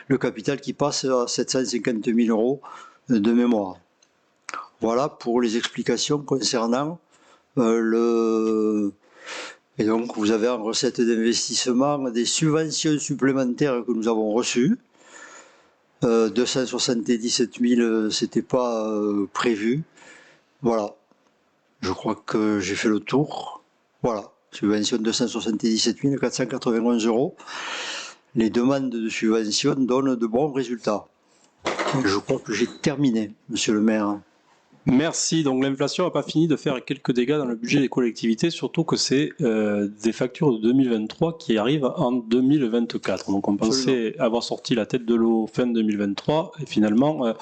le capital qui passe à 750 000 euros de mémoire. Voilà pour les explications concernant Et donc, vous avez en recette d'investissement des subventions supplémentaires que nous avons reçues. 277 000, c'était pas prévu. Voilà. Je crois que j'ai fait le tour. Voilà. Subvention 277 491 euros. Les demandes de subvention donnent de bons résultats. Je crois que j'ai terminé, monsieur le maire. Merci. Donc l'inflation n'a pas fini de faire quelques dégâts dans le budget des collectivités, surtout que c'est des factures de 2023 qui arrivent en 2024. Donc on pensait avoir sorti la tête de l'eau fin 2023 et finalement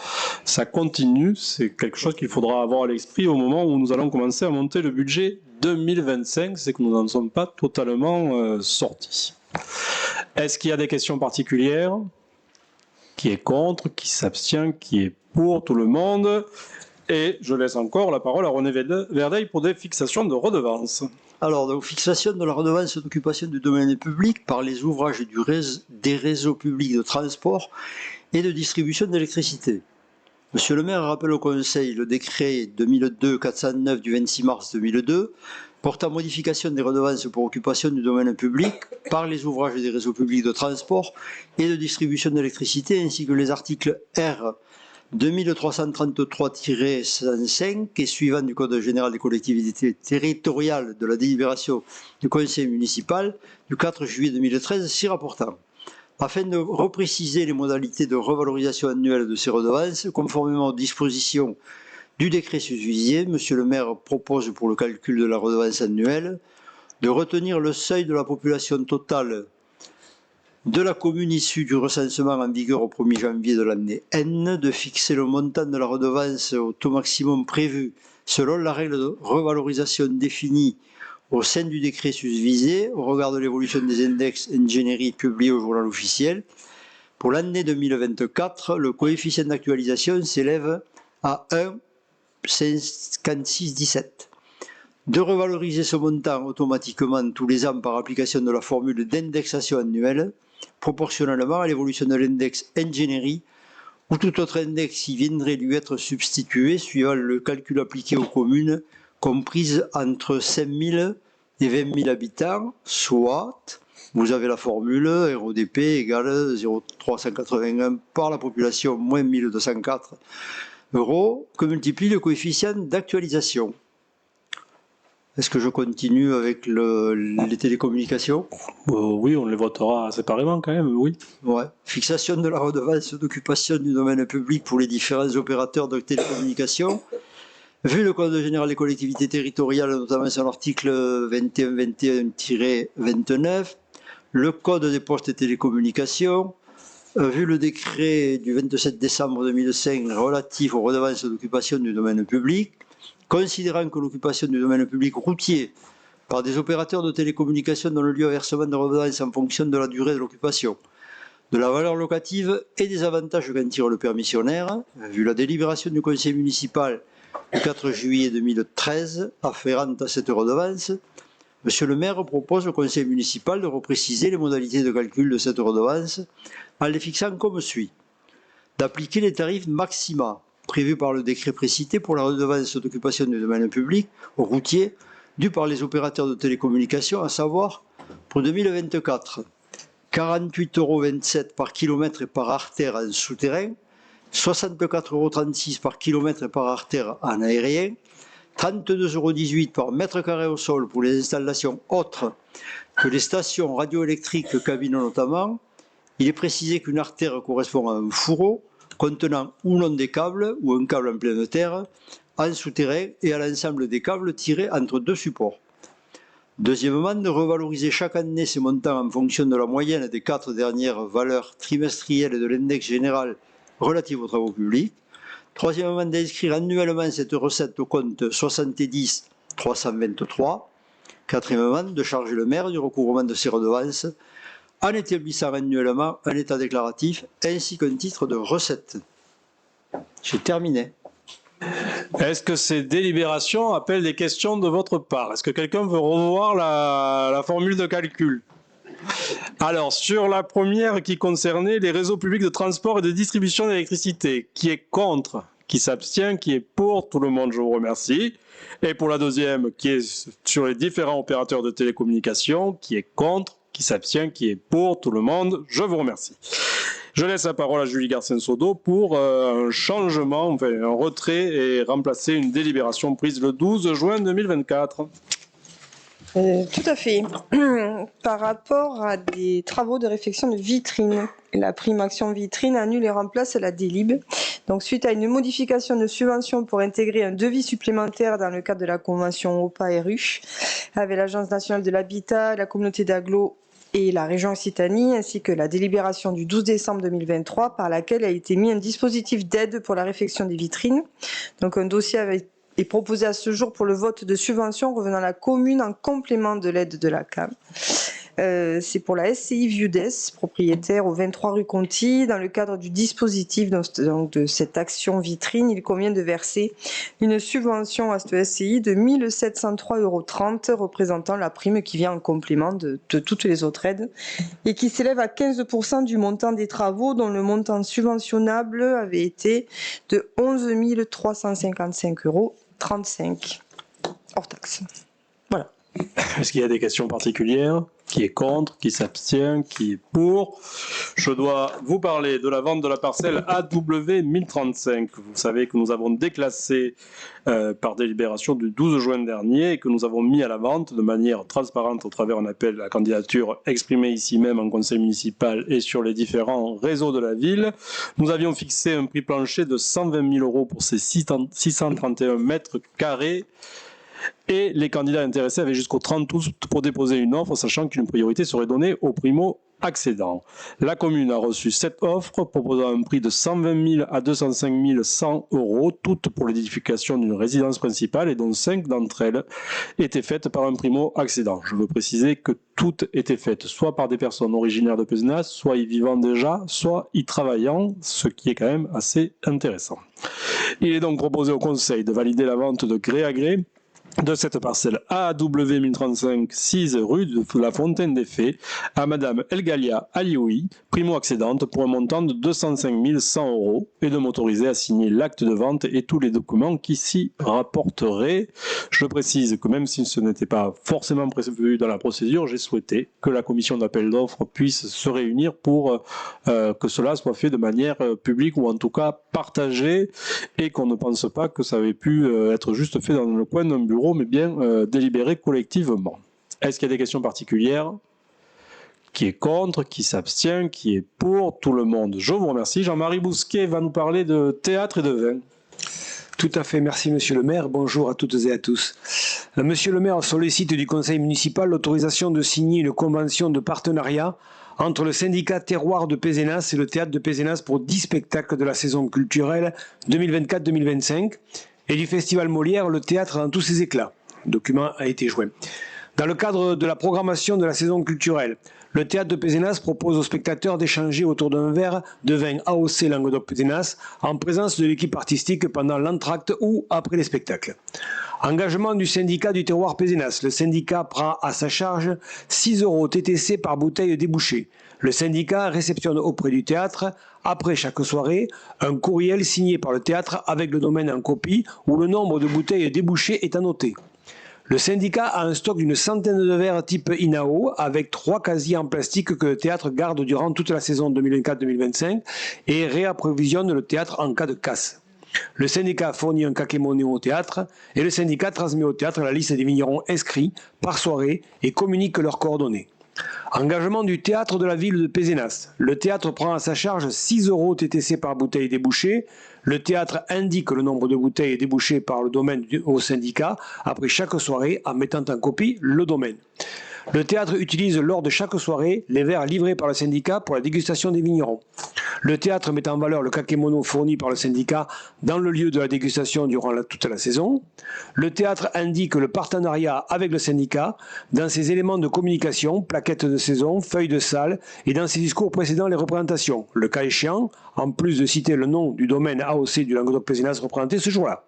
ça continue. C'est quelque chose qu'il faudra avoir à l'esprit au moment où nous allons commencer à monter le budget 2025. C'est que nous n'en sommes pas totalement sortis. Est-ce qu'il y a des questions particulières? Qui est contre? Qui s'abstient? Qui est pour? Tout le monde? Et je laisse encore la parole à René Verdeil pour des fixations de redevances. Alors, donc, fixation de la redevance d'occupation du domaine public par les ouvrages des réseaux publics de transport et de distribution d'électricité. Monsieur le maire rappelle au Conseil le décret 2002-409 du 26 mars 2002 portant modification des redevances pour occupation du domaine public par les ouvrages des réseaux publics de transport et de distribution d'électricité ainsi que les articles R. 2333-105 et suivant du Code général des collectivités territoriales de la délibération du Conseil municipal du 4 juillet 2013 s'y rapportant. Afin de repréciser les modalités de revalorisation annuelle de ces redevances, conformément aux dispositions du décret susvisé, monsieur le maire propose pour le calcul de la redevance annuelle de retenir le seuil de la population totale de la commune issue du recensement en vigueur au 1er janvier de l'année N, de fixer le montant de la redevance au taux maximum prévu selon la règle de revalorisation définie au sein du décret susvisé au regard de l'évolution des index ingénierie publiés au journal officiel. Pour l'année 2024, le coefficient d'actualisation s'élève à 1,5617. De revaloriser ce montant automatiquement tous les ans par application de la formule d'indexation annuelle, proportionnellement à l'évolution de l'index ingénierie ou tout autre index qui viendrait lui être substitué suivant le calcul appliqué aux communes comprises entre 5 000 et 20 000 habitants, soit, vous avez la formule RODP égale 0,381 par la population moins 1204 euros que multiplie le coefficient d'actualisation. Est-ce que je continue avec les télécommunications? Oui, on les votera séparément quand même, oui. Ouais. Fixation de la redevance d'occupation du domaine public pour les différents opérateurs de télécommunications. Vu le Code général des collectivités territoriales, notamment son article 21-21-29, le Code des postes et télécommunications, vu le décret du 27 décembre 2005 relatif aux redevances d'occupation du domaine public, considérant que l'occupation du domaine public routier par des opérateurs de télécommunications dans le lieu à versement de redevances en fonction de la durée de l'occupation, de la valeur locative et des avantages qu'en tire le permissionnaire, vu la délibération du conseil municipal du 4 juillet 2013 afférente à cette redevance, monsieur le maire propose au conseil municipal de repréciser les modalités de calcul de cette redevance en les fixant comme suit. D'appliquer les tarifs maxima prévu par le décret précité pour la redevance d'occupation du domaine public au routier dû par les opérateurs de télécommunications, à savoir pour 2024, 48,27 € par kilomètre et par artère en souterrain, 64,36 € par kilomètre et par artère en aérien, 32,18 € par mètre carré au sol pour les installations autres que les stations radioélectriques cabines notamment. Il est précisé qu'une artère correspond à un fourreau contenant ou non des câbles ou un câble en pleine terre, en souterrain et à l'ensemble des câbles tirés entre deux supports. Deuxièmement, de revaloriser chaque année ces montants en fonction de la moyenne des 4 dernières valeurs trimestrielles de l'index général relatif aux travaux publics. Troisièmement, d'inscrire annuellement cette recette au compte 70 323. Quatrièmement, de charger le maire du recouvrement de ces redevances en établissant annuellement un état déclaratif ainsi qu'un titre de recette. J'ai terminé. Est-ce que ces délibérations appellent des questions de votre part? Est-ce que quelqu'un veut revoir la formule de calcul? Alors, sur la première qui concernait les réseaux publics de transport et de distribution d'électricité, qui est contre, qui s'abstient, qui est pour, tout le monde, je vous remercie. Et pour la deuxième, qui est sur les différents opérateurs de télécommunications, qui est contre, qui s'abstient, qui est pour, tout le monde, je vous remercie. Je laisse la parole à Julie Garcin-Sodo pour un changement, enfin un retrait et remplacer une délibération prise le 12 juin 2024. Tout à fait. Par rapport à des travaux de réfection de vitrine, la prime action vitrine annule et remplace la délib. Donc, suite à une modification de subvention pour intégrer un devis supplémentaire dans le cadre de la convention OPA-RU avec l'Agence nationale de l'habitat, la communauté d'agglo et la région Occitanie, ainsi que la délibération du 12 décembre 2023 par laquelle a été mis un dispositif d'aide pour la réfection des vitrines. Donc, un dossier est proposé à ce jour pour le vote de subvention revenant à la commune en complément de l'aide de la CAM. C'est pour la SCI Viudes, propriétaire au 23 rue Conti. Dans le cadre du dispositif donc de cette action vitrine, il convient de verser une subvention à cette SCI de 1 703,30 €, représentant la prime qui vient en complément de toutes les autres aides et qui s'élève à 15% du montant des travaux, dont le montant subventionnable avait été de 11 355,35 € hors taxe. Voilà. Est-ce qu'il y a des questions particulières? Qui est contre? Qui s'abstient? Qui est pour? Je dois vous parler de la vente de la parcelle AW 1035. Vous savez que nous avons déclassé par délibération du 12 juin dernier et que nous avons mis à la vente de manière transparente au travers d'un appel à candidature exprimé ici même en conseil municipal et sur les différents réseaux de la ville. Nous avions fixé un prix plancher de 120 000 € pour ces 631 mètres carrés. Et les candidats intéressés avaient jusqu'au 30 août pour déposer une offre, sachant qu'une priorité serait donnée aux primo-accédants. La commune a reçu cette offre, proposant un prix de 120 000 à 205 100 €, toutes pour l'édification d'une résidence principale, et dont 5 d'entre elles étaient faites par un primo-accédant. Je veux préciser que toutes étaient faites soit par des personnes originaires de Pézenas, soit y vivant déjà, soit y travaillant, ce qui est quand même assez intéressant. Il est donc proposé au conseil de valider la vente de gré à gré de cette parcelle AW 1035, 6 rue de la Fontaine des Fées, à Madame Elgalia Alioui, primo-accédante, pour un montant de 205 100 € et de m'autoriser à signer l'acte de vente et tous les documents qui s'y rapporteraient. Je précise que même si ce n'était pas forcément prévu dans la procédure, j'ai souhaité que la commission d'appel d'offres puisse se réunir pour que cela soit fait de manière publique ou en tout cas partagée et qu'on ne pense pas que ça avait pu être juste fait dans le coin d'un bureau, mais bien délibéré collectivement. Est-ce qu'il y a des questions particulières? Qui est contre? Qui s'abstient? Qui est pour? Tout le monde. Je vous remercie. Jean-Marie Bousquet va nous parler de théâtre et de vin. Tout à fait, merci Monsieur le maire. Bonjour à toutes et à tous. Monsieur le maire sollicite du conseil municipal l'autorisation de signer une convention de partenariat entre le syndicat Terroir de Pézenas et le théâtre de Pézenas pour 10 spectacles de la saison culturelle 2024-2025 et du festival Molière, le théâtre dans tous ses éclats. Le document a été joint. Dans le cadre de la programmation de la saison culturelle, le théâtre de Pézenas propose aux spectateurs d'échanger autour d'un verre de vin AOC Languedoc-Pézenas en présence de l'équipe artistique pendant l'entracte ou après les spectacles. Engagement du syndicat du terroir Pézenas. Le syndicat prend à sa charge 6 € TTC par bouteille débouchée. Le syndicat réceptionne auprès du théâtre, après chaque soirée, un courriel signé par le théâtre avec le domaine en copie où le nombre de bouteilles débouchées est annoté. Le syndicat a un stock d'une centaine de verres type INAO avec 3 casiers en plastique que le théâtre garde durant toute la saison 2024-2025 et réapprovisionne le théâtre en cas de casse. Le syndicat fournit un caquet-monnaie au théâtre et le syndicat transmet au théâtre la liste des vignerons inscrits par soirée et communique leurs coordonnées. Engagement du théâtre de la ville de Pézenas. Le théâtre prend à sa charge 6 € TTC par bouteille débouchée. Le théâtre indique le nombre de bouteilles débouchées par le domaine au syndicat après chaque soirée en mettant en copie le domaine. Le théâtre utilise lors de chaque soirée les verres livrés par le syndicat pour la dégustation des vignerons. Le théâtre met en valeur le kakémono fourni par le syndicat dans le lieu de la dégustation durant toute la saison. Le théâtre indique le partenariat avec le syndicat dans ses éléments de communication, plaquettes de saison, feuilles de salle et dans ses discours précédant les représentations. Le cas échéant, en plus de citer le nom du domaine AOC du Languedoc-Pézenas représenté ce jour-là.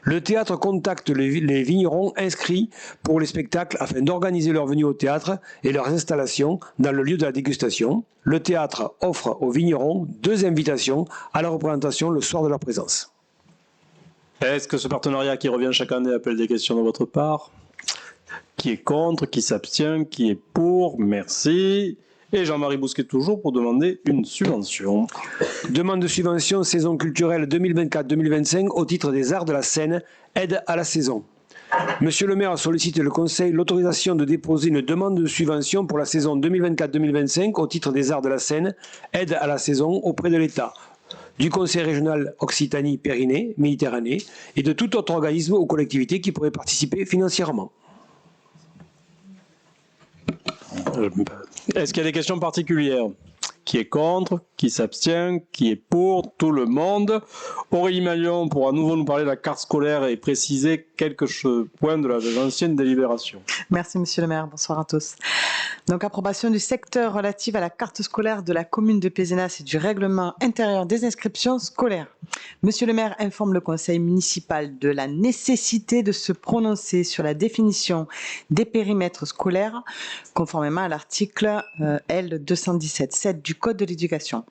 Le théâtre contacte les vignerons inscrits pour les spectacles afin d'organiser leur venue au théâtre et leurs installations dans le lieu de la dégustation. Le théâtre offre aux vignerons 2 invitations à la représentation le soir de leur présence. Est-ce que ce partenariat qui revient chaque année appelle des questions de votre part? Qui est contre? Qui s'abstient? Qui est pour? Merci. Et Jean-Marie Bousquet toujours pour demander une subvention. Demande de subvention saison culturelle 2024-2025 au titre des arts de la scène, aide à la saison. Monsieur le maire sollicite le conseil l'autorisation de déposer une demande de subvention pour la saison 2024-2025 au titre des arts de la scène, aide à la saison auprès de l'État, du conseil régional Occitanie-Périnée, Méditerranée et de tout autre organisme ou collectivité qui pourrait participer financièrement. Est-ce qu'il y a des questions particulières? Qui est contre? Qui s'abstient? Qui est pour? Tout le monde. Aurélie Malion pour à nouveau nous parler de la carte scolaire et préciser quelques points de l'ancienne délibération. Merci Monsieur le maire, bonsoir à tous. Donc approbation du secteur relatif à la carte scolaire de la commune de Pézenas et du règlement intérieur des inscriptions scolaires. Monsieur le maire informe le conseil municipal de la nécessité de se prononcer sur la définition des périmètres scolaires conformément à l'article L217.7 du Code de l'éducation.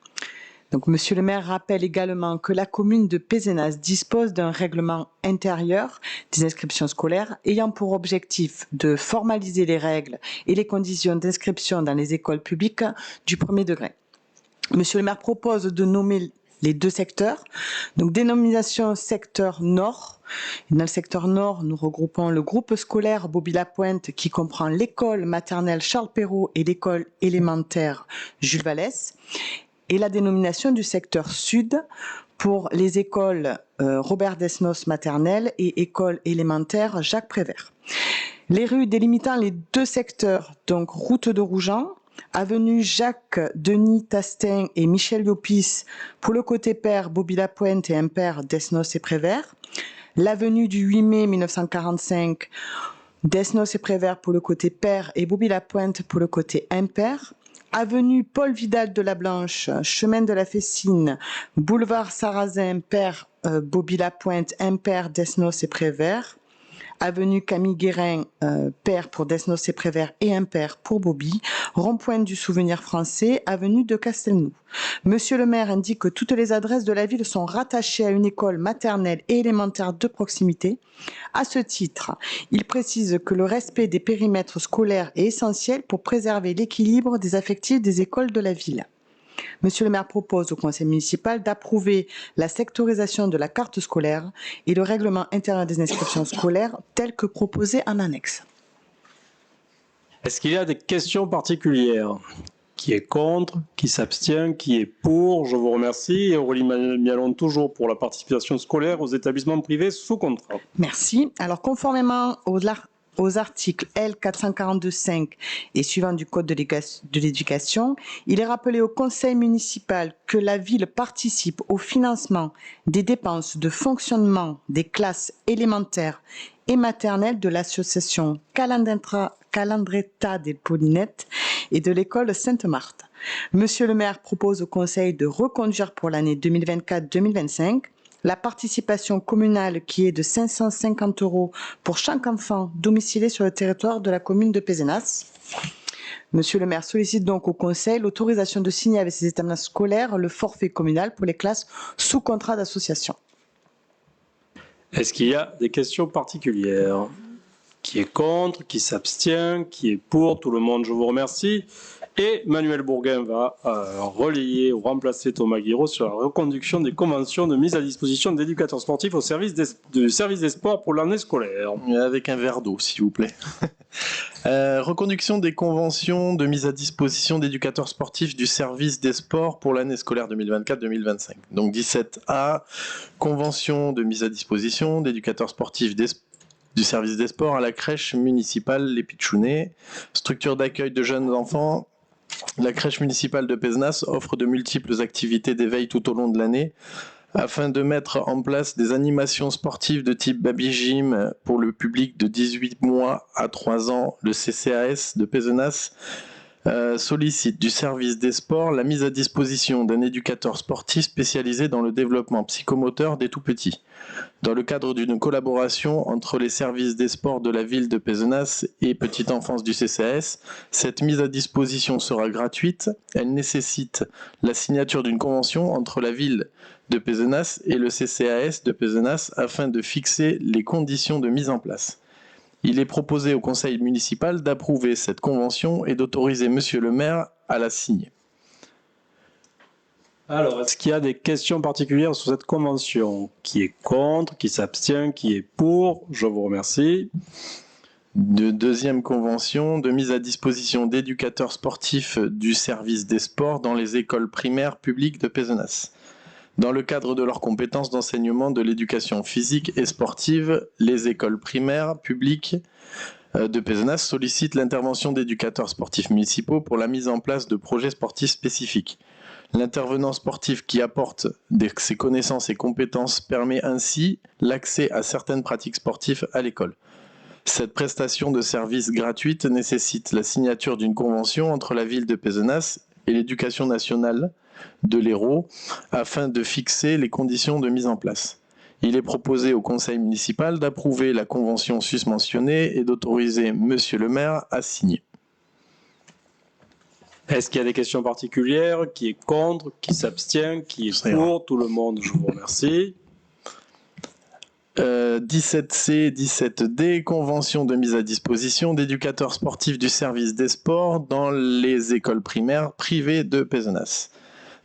Donc, Monsieur le maire rappelle également que la commune de Pézenas dispose d'un règlement intérieur des inscriptions scolaires ayant pour objectif de formaliser les règles et les conditions d'inscription dans les écoles publiques du premier degré. Monsieur le maire propose de nommer les 2 secteurs. Donc, dénomination secteur nord. Dans le secteur nord, nous regroupons le groupe scolaire Bobby-Lapointe qui comprend l'école maternelle Charles Perrault et l'école élémentaire Jules Vallès. Et la dénomination du secteur sud pour les écoles Robert Desnos maternelle et école élémentaire Jacques Prévert. Les rues délimitant les 2 secteurs, donc route de Rougeant, avenue Jacques-Denis Tastin et Michel Llopis pour le côté père Bobby-Lapointe et impair Desnos et Prévert, l'avenue du 8 mai 1945 Desnos et Prévert pour le côté père et Bobby-Lapointe pour le côté impair, avenue Paul Vidal de la Blanche, chemin de la Fessine, boulevard Sarrazin, père Bobby-Lapointe, impair Desnos et Prévert, avenue Camille Guérin, père pour Desnos et Prévert et impair pour Bobby, rond-point du Souvenir français, avenue de Castelnou. Monsieur le maire indique que toutes les adresses de la ville sont rattachées à une école maternelle et élémentaire de proximité. À ce titre, il précise que le respect des périmètres scolaires est essentiel pour préserver l'équilibre des effectifs des écoles de la ville. Monsieur le maire propose au conseil municipal d'approuver la sectorisation de la carte scolaire et le règlement intérieur des inscriptions scolaires tel que proposé en annexe. Est-ce qu'il y a des questions particulières? Qui est contre? Qui s'abstient? Qui est pour? Je vous remercie. Et Aurélie Mialon toujours pour la participation scolaire aux établissements privés sous contrat. Merci. Alors conformément aux articles L442.5 et suivants du Code de l'éducation, il est rappelé au conseil municipal que la ville participe au financement des dépenses de fonctionnement des classes élémentaires et maternelles de l'association Calandretta des Polinettes et de l'école Sainte-Marthe. Monsieur le maire propose au conseil de reconduire pour l'année 2024-2025 la participation communale qui est de 550 € pour chaque enfant domicilié sur le territoire de la commune de Pézenas. Monsieur le maire sollicite donc au conseil l'autorisation de signer avec ces établissements scolaires le forfait communal pour les classes sous contrat d'association. Est-ce qu'il y a des questions particulières? Qui est contre? Qui s'abstient? Qui est pour? Tout le monde, je vous remercie. Et Manuel Bourguin va relayer ou remplacer Thomas Guiraud sur la reconduction des conventions de mise à disposition d'éducateurs sportifs au service du service des sports pour l'année scolaire. Avec un verre d'eau, s'il vous plaît. Reconduction des conventions de mise à disposition d'éducateurs sportifs du service des sports pour l'année scolaire 2024-2025. Donc 17A, convention de mise à disposition d'éducateurs sportifs du service des sports à la crèche municipale Les Pitchounets. Structure d'accueil de jeunes enfants, la crèche municipale de Pézenas offre de multiples activités d'éveil tout au long de l'année afin de mettre en place des animations sportives de type baby gym pour le public de 18 mois à 3 ans. Le CCAS de Pézenas sollicite du service des sports la mise à disposition d'un éducateur sportif spécialisé dans le développement psychomoteur des tout-petits. Dans le cadre d'une collaboration entre les services des sports de la ville de Pézenas et Petite Enfance du CCAS, cette mise à disposition sera gratuite. Elle nécessite la signature d'une convention entre la ville de Pézenas et le CCAS de Pézenas afin de fixer les conditions de mise en place. Il est proposé au conseil municipal d'approuver cette convention et d'autoriser monsieur le maire à la signer. Alors, est-ce qu'il y a des questions particulières sur cette convention? Qui est contre? Qui s'abstient? Qui est pour? Je vous remercie. Deuxième convention de mise à disposition d'éducateurs sportifs du service des sports dans les écoles primaires publiques de Pézenas. Dans le cadre de leurs compétences d'enseignement de l'éducation physique et sportive, les écoles primaires publiques de Pézenas sollicitent l'intervention d'éducateurs sportifs municipaux pour la mise en place de projets sportifs spécifiques. L'intervenant sportif qui apporte ses connaissances et compétences permet ainsi l'accès à certaines pratiques sportives à l'école. Cette prestation de service gratuite nécessite la signature d'une convention entre la ville de Pézenas et l'éducation nationale de l'Hérault afin de fixer les conditions de mise en place. Il est proposé au conseil municipal d'approuver la convention susmentionnée et d'autoriser monsieur le maire à signer. Est-ce qu'il y a des questions particulières? Qui est contre? Qui s'abstient? Qui est pour? Tout le monde, je vous remercie. 17C, 17D, convention de mise à disposition d'éducateurs sportifs du service des sports dans les écoles primaires privées de Pézenas.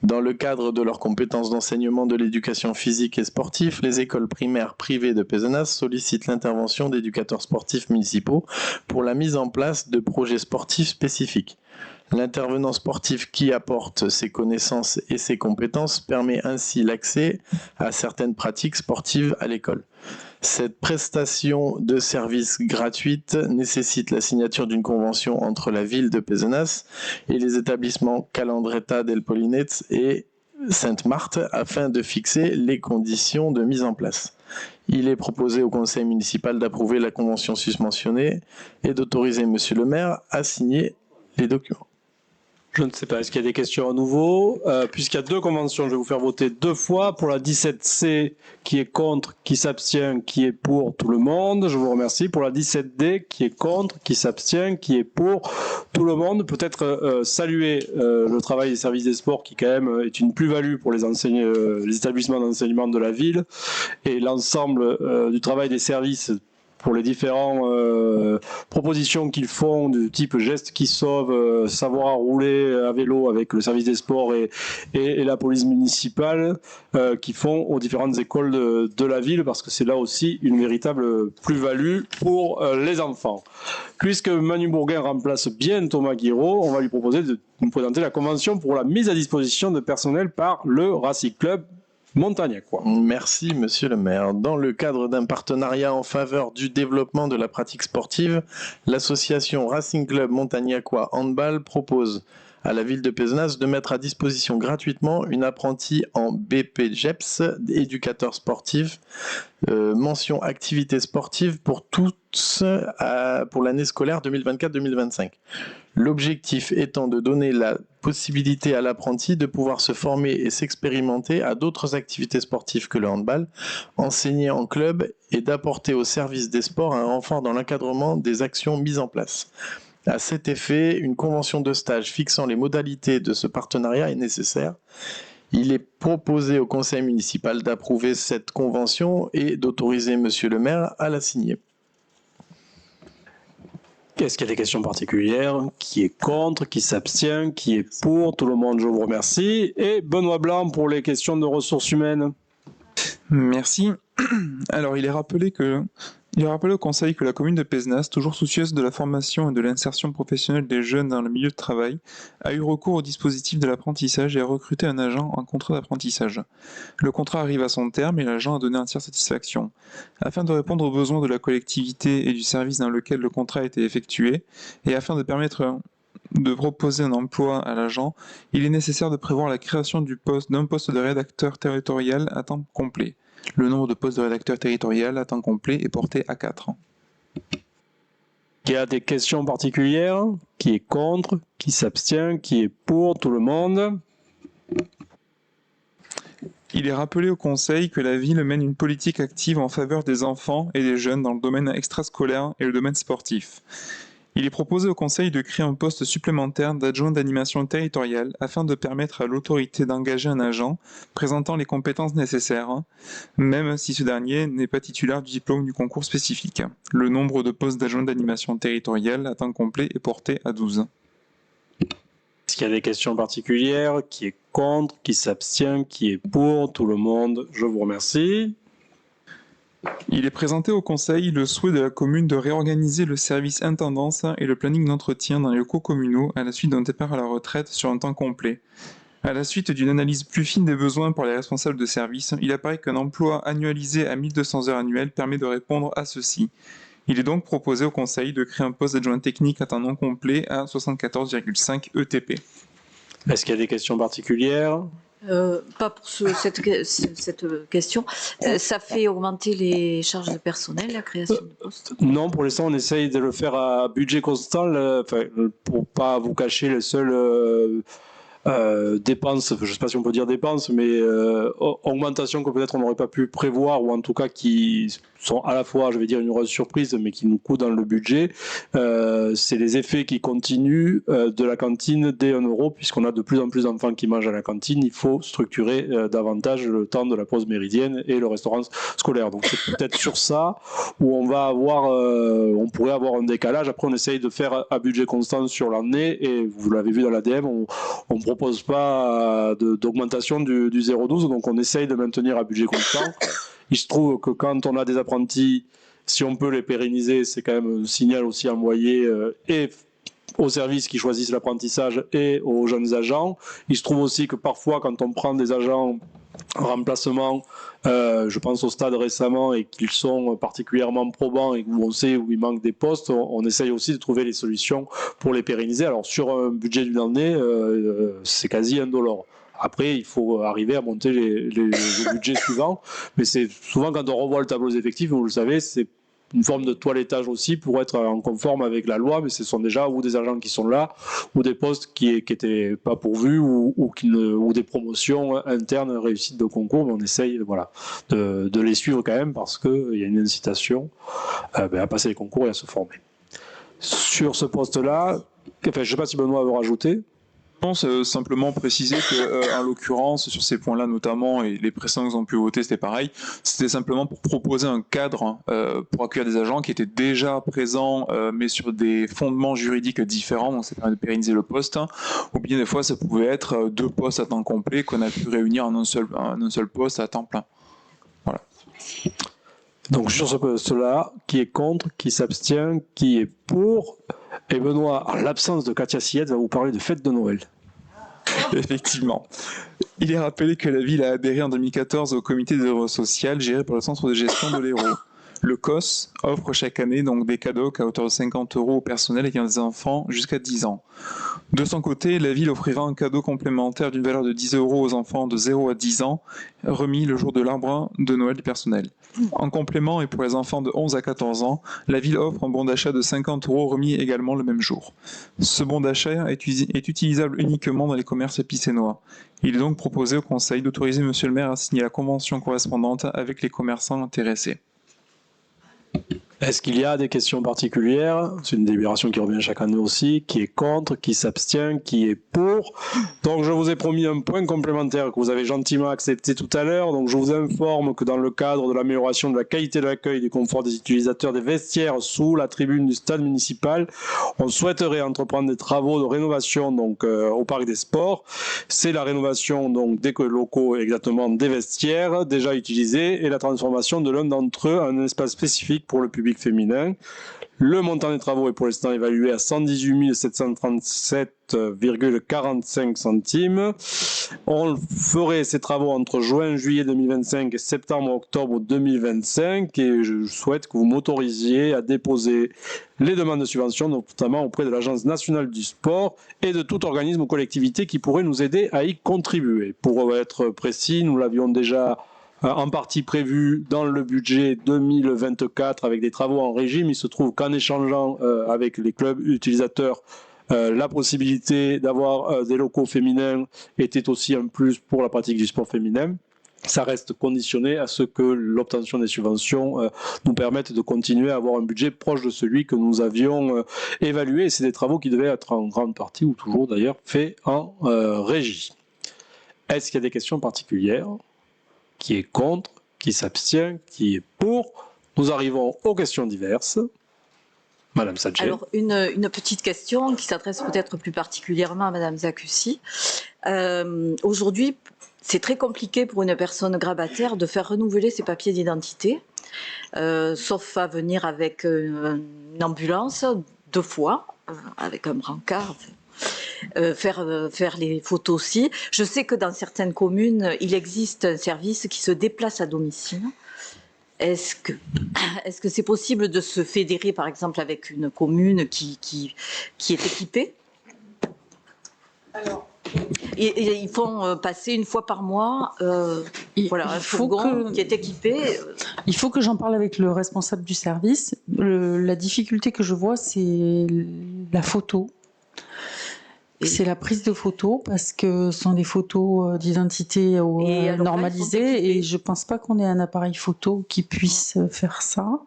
Dans le cadre de leurs compétences d'enseignement de l'éducation physique et sportive, les écoles primaires privées de Pézenas sollicitent l'intervention d'éducateurs sportifs municipaux pour la mise en place de projets sportifs spécifiques. L'intervenant sportif qui apporte ses connaissances et ses compétences permet ainsi l'accès à certaines pratiques sportives à l'école. Cette prestation de service gratuite nécessite la signature d'une convention entre la ville de Pézenas et les établissements Calandreta del Polinet et Sainte-Marthe afin de fixer les conditions de mise en place. Il est proposé au conseil municipal d'approuver la convention susmentionnée et d'autoriser monsieur le maire à signer les documents. Je ne sais pas, est-ce qu'il y a des questions à nouveau? Puisqu'il y a deux conventions, je vais vous faire voter deux fois. Pour la 17C, qui est contre, qui s'abstient, qui est pour tout le monde. Je vous remercie. Pour la 17D, qui est contre, qui s'abstient, qui est pour tout le monde. Peut-être saluer le travail des services des sports qui quand même est une plus-value pour les établissements d'enseignement de la ville et l'ensemble du travail des services pour les différentes propositions qu'ils font du type gestes qui sauvent, savoir rouler à vélo avec le service des sports et la police municipale qui font aux différentes écoles de la ville parce que c'est là aussi une véritable plus-value pour les enfants. Puisque Manu Bourguin remplace bien Thomas Guiraud, on va lui proposer de nous présenter la convention pour la mise à disposition de personnel par le Racing Club Montagnacois. Merci monsieur le maire. Dans le cadre d'un partenariat en faveur du développement de la pratique sportive, l'association Racing Club Montagnacois Handball propose à la ville de Pézenas de mettre à disposition gratuitement une apprentie en BPGEPS, éducateur sportif, mention activité sportive pour tous pour l'année scolaire 2024-2025. L'objectif étant de donner la possibilité à l'apprenti de pouvoir se former et s'expérimenter à d'autres activités sportives que le handball, enseigner en club et d'apporter au service des sports un renfort dans l'encadrement des actions mises en place. À cet effet, une convention de stage fixant les modalités de ce partenariat est nécessaire. Il est proposé au conseil municipal d'approuver cette convention et d'autoriser monsieur le maire à la signer. Est-ce qu'il y a des questions particulières? Qui est contre? Qui s'abstient? Qui est pour? Tout le monde, je vous remercie. Et Benoît Blanc pour les questions de ressources humaines. Merci. Alors, il est rappelé que Il est rappelé au Conseil que la commune de Pézenas, toujours soucieuse de la formation et de l'insertion professionnelle des jeunes dans le milieu de travail, a eu recours au dispositif de l'apprentissage et a recruté un agent en contrat d'apprentissage. Le contrat arrive à son terme et l'agent a donné entière satisfaction. Afin de répondre aux besoins de la collectivité et du service dans lequel le contrat a été effectué, et afin de permettre de proposer un emploi à l'agent, il est nécessaire de prévoir la création d'un poste de rédacteur territorial à temps complet. Le nombre de postes de rédacteur territorial à temps complet est porté à 4. Il y a des questions particulières? Qui est contre? Qui s'abstient? Qui est pour? Tout le monde? Il est rappelé au Conseil que la ville mène une politique active en faveur des enfants et des jeunes dans le domaine extrascolaire et le domaine sportif. Il est proposé au Conseil de créer un poste supplémentaire d'adjoint d'animation territoriale afin de permettre à l'autorité d'engager un agent présentant les compétences nécessaires, même si ce dernier n'est pas titulaire du diplôme du concours spécifique. Le nombre de postes d'adjoint d'animation territoriale à temps complet est porté à 12. Est-ce qu'il y a des questions particulières? Qui est contre? Qui s'abstient? Qui est pour? Tout le monde? Je vous remercie. Il est présenté au Conseil le souhait de la commune de réorganiser le service intendance et le planning d'entretien dans les locaux communaux à la suite d'un départ à la retraite sur un temps complet. À la suite d'une analyse plus fine des besoins par les responsables de service, il apparaît qu'un emploi annualisé à 1200 heures annuelles permet de répondre à ceci. Il est donc proposé au Conseil de créer un poste d'adjoint technique à temps non complet à 74,5 ETP. Est-ce qu'il y a des questions particulières? Pas pour cette question. Ça fait augmenter les charges de personnel, la création de postes? Non, pour l'instant, on essaye de le faire à budget constant, pour pas vous cacher les seules dépenses, je ne sais pas si on peut dire dépenses, mais augmentations que peut-être on n'aurait pas pu prévoir, ou en tout cas qui sont à la fois, je vais dire, une heureuse surprise, mais qui nous coûtent dans le budget. C'est les effets qui continuent de la cantine dès 1 euro, puisqu'on a de plus en plus d'enfants qui mangent à la cantine. Il faut structurer davantage le temps de la pause méridienne et le restaurant scolaire. Donc c'est peut-être sur ça où on va avoir, on pourrait avoir un décalage. Après, on essaye de faire à budget constant sur l'année, et vous l'avez vu dans l'ADM, on ne propose pas d'augmentation du 0,12, donc on essaye de maintenir à budget constant. Il se trouve que quand on a des apprentis, si on peut les pérenniser, c'est quand même un signal aussi envoyé et aux services qui choisissent l'apprentissage et aux jeunes agents. Il se trouve aussi que parfois, quand on prend des agents en remplacement, je pense au stade récemment, et qu'ils sont particulièrement probants et où on sait où il manque des postes, on essaye aussi de trouver les solutions pour les pérenniser. Alors sur un budget d'une année, c'est quasi indolore. Après, il faut arriver à monter les budgets suivants, mais c'est souvent quand on revoit le tableau des effectifs, vous le savez, c'est une forme de toilettage aussi pour être en conforme avec la loi, mais ce sont déjà ou des agents qui sont là, ou des postes qui n'étaient pas pourvus, ou des promotions internes, réussites de concours, mais on essaye de les suivre quand même, parce qu'il y a une incitation à passer les concours et à se former. Sur ce poste-là, je ne sais pas si Benoît veut rajouter. Non, c'est simplement préciser que, en l'occurrence, sur ces points-là notamment, et les précédents qu'ils ont pu voter, c'était pareil, c'était simplement pour proposer un cadre pour accueillir des agents qui étaient déjà présents, mais sur des fondements juridiques différents, donc ça permet de pérenniser le poste, ou bien des fois ça pouvait être 2 postes à temps complet qu'on a pu réunir en un seul poste à temps plein. Voilà. Donc sur ce poste-là, qui est contre, qui s'abstient, qui est pour? Et Benoît, en l'absence de Katia Sillette, va vous parler de fête de Noël. Effectivement. Il est rappelé que la ville a adhéré en 2014 au comité d'œuvre sociale géré par le centre de gestion de l'Hérault. Le COS offre chaque année donc des cadeaux à hauteur de 50 € au personnel ayant des enfants jusqu'à 10 ans. De son côté, la ville offrira un cadeau complémentaire d'une valeur de 10 € aux enfants de 0 à 10 ans, remis le jour de l'arbre de Noël du personnel. En complément, et pour les enfants de 11 à 14 ans, la ville offre un bon d'achat de 50 € remis également le même jour. Ce bon d'achat est utilisable uniquement dans les commerces pissénois. Il est donc proposé au Conseil d'autoriser Monsieur le maire à signer la convention correspondante avec les commerçants intéressés. Est-ce qu'il y a des questions particulières? C'est une délibération qui revient chaque année aussi. Qui est contre? Qui s'abstient? Qui est pour? Donc je vous ai promis un point complémentaire que vous avez gentiment accepté tout à l'heure. Donc je vous informe que dans le cadre de l'amélioration de la qualité de l'accueil et du confort des utilisateurs des vestiaires sous la tribune du stade municipal, on souhaiterait entreprendre des travaux de rénovation donc au parc des sports. C'est la rénovation donc des locaux exactement des vestiaires déjà utilisés et la transformation de l'un d'entre eux en un espace spécifique pour le public féminin. Le montant des travaux est pour l'instant évalué à 118 737,45 centimes. On ferait ces travaux entre juin, juillet 2025 et septembre, octobre 2025 et je souhaite que vous m'autorisiez à déposer les demandes de subvention, notamment auprès de l'Agence nationale du sport et de tout organisme ou collectivité qui pourrait nous aider à y contribuer. Pour être précis, nous l'avions déjà en partie prévu dans le budget 2024 avec des travaux en régime. Il se trouve qu'en échangeant avec les clubs utilisateurs, la possibilité d'avoir des locaux féminins était aussi un plus pour la pratique du sport féminin. Ça reste conditionné à ce que l'obtention des subventions nous permette de continuer à avoir un budget proche de celui que nous avions évalué. C'est des travaux qui devaient être en grande partie, ou toujours d'ailleurs, faits en régie. Est-ce qu'il y a des questions particulières? Qui est contre? Qui s'abstient? Qui est pour? Nous arrivons aux questions diverses. Madame Sadje. Alors, une petite question qui s'adresse peut-être plus particulièrement à Madame Zacucci. Aujourd'hui, c'est très compliqué pour une personne grabataire de faire renouveler ses papiers d'identité, sauf à venir avec une ambulance 2 fois, avec un brancard. Faire les photos aussi. Je sais que dans certaines communes, il existe un service qui se déplace à domicile. Est-ce que c'est possible de se fédérer, par exemple, avec une commune qui est équipée? Et ils font passer 1 fois par mois voilà, un fourgon qui est équipé. Il faut que j'en parle avec le responsable du service. La difficulté que je vois, c'est la photo. C'est la prise de photos parce que ce sont des photos d'identité normalisées et je pense pas qu'on ait un appareil photo qui puisse faire ça.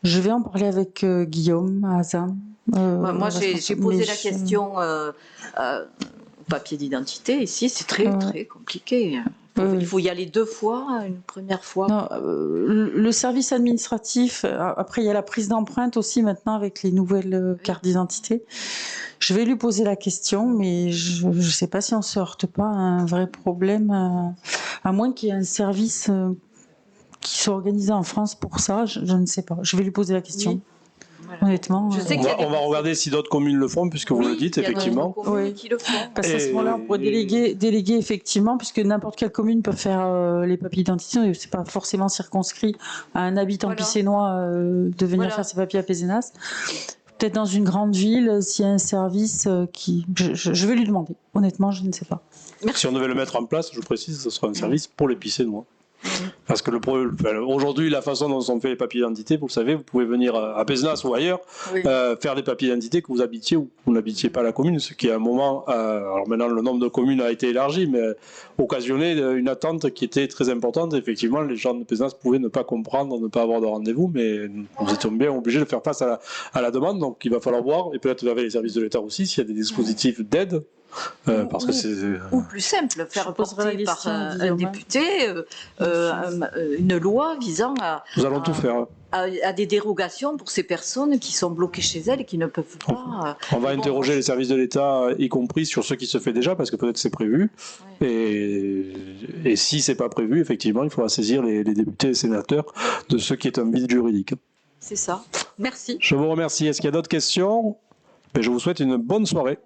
Je vais en parler avec Guillaume Hazan. Moi, j'ai posé la question au papier d'identité. Ici, c'est très compliqué. Il faut y aller 2 fois, une première fois. Non, le service administratif, après il y a la prise d'empreinte aussi maintenant avec les nouvelles cartes d'identité. Je vais lui poser la question, mais je ne sais pas si on ne se heurte pas à un vrai problème, à moins qu'il y ait un service qui soit organisé en France pour ça, je ne sais pas. Je vais lui poser la question. Oui. Voilà. Honnêtement, on va regarder si d'autres communes le font, puisque vous le dites, effectivement. Qui le font. Parce qu'à ce moment-là, on pourrait déléguer effectivement, puisque n'importe quelle commune peut faire les papiers d'identité. C'est pas forcément circonscrit à un habitant pissénois de venir faire ses papiers à Pézenas. Peut-être dans une grande ville, s'il y a un service qui... Je vais lui demander. Honnêtement, je ne sais pas. Merci. Si on devait le mettre en place, je précise, ce sera un service pour les pissénois. Parce que aujourd'hui, la façon dont sont faits les papiers d'identité, vous le savez, vous pouvez venir à Pézenas ou ailleurs, faire des papiers d'identité que vous habitiez ou vous n'habitiez pas la commune, ce qui à un moment, alors maintenant le nombre de communes a été élargi, mais occasionnait une attente qui était très importante. Effectivement, les gens de Pézenas pouvaient ne pas comprendre, ne pas avoir de rendez-vous, mais nous étions bien obligés de faire face à la demande, donc il va falloir voir, et peut-être avec les services de l'État aussi, s'il y a des dispositifs d'aide. Parce que c'est ou plus simple, faire porter par un député une loi visant nous allons tout faire. À des dérogations pour ces personnes qui sont bloquées chez elles et qui ne peuvent pas. On va interroger les services de l'État, y compris sur ce qui se fait déjà, parce que peut-être c'est prévu. Et si c'est pas prévu, effectivement, il faudra saisir les députés et les sénateurs de ce qui est un vide juridique. C'est ça. Merci. Je vous remercie. Est-ce qu'il y a d'autres questions? Je vous souhaite une bonne soirée.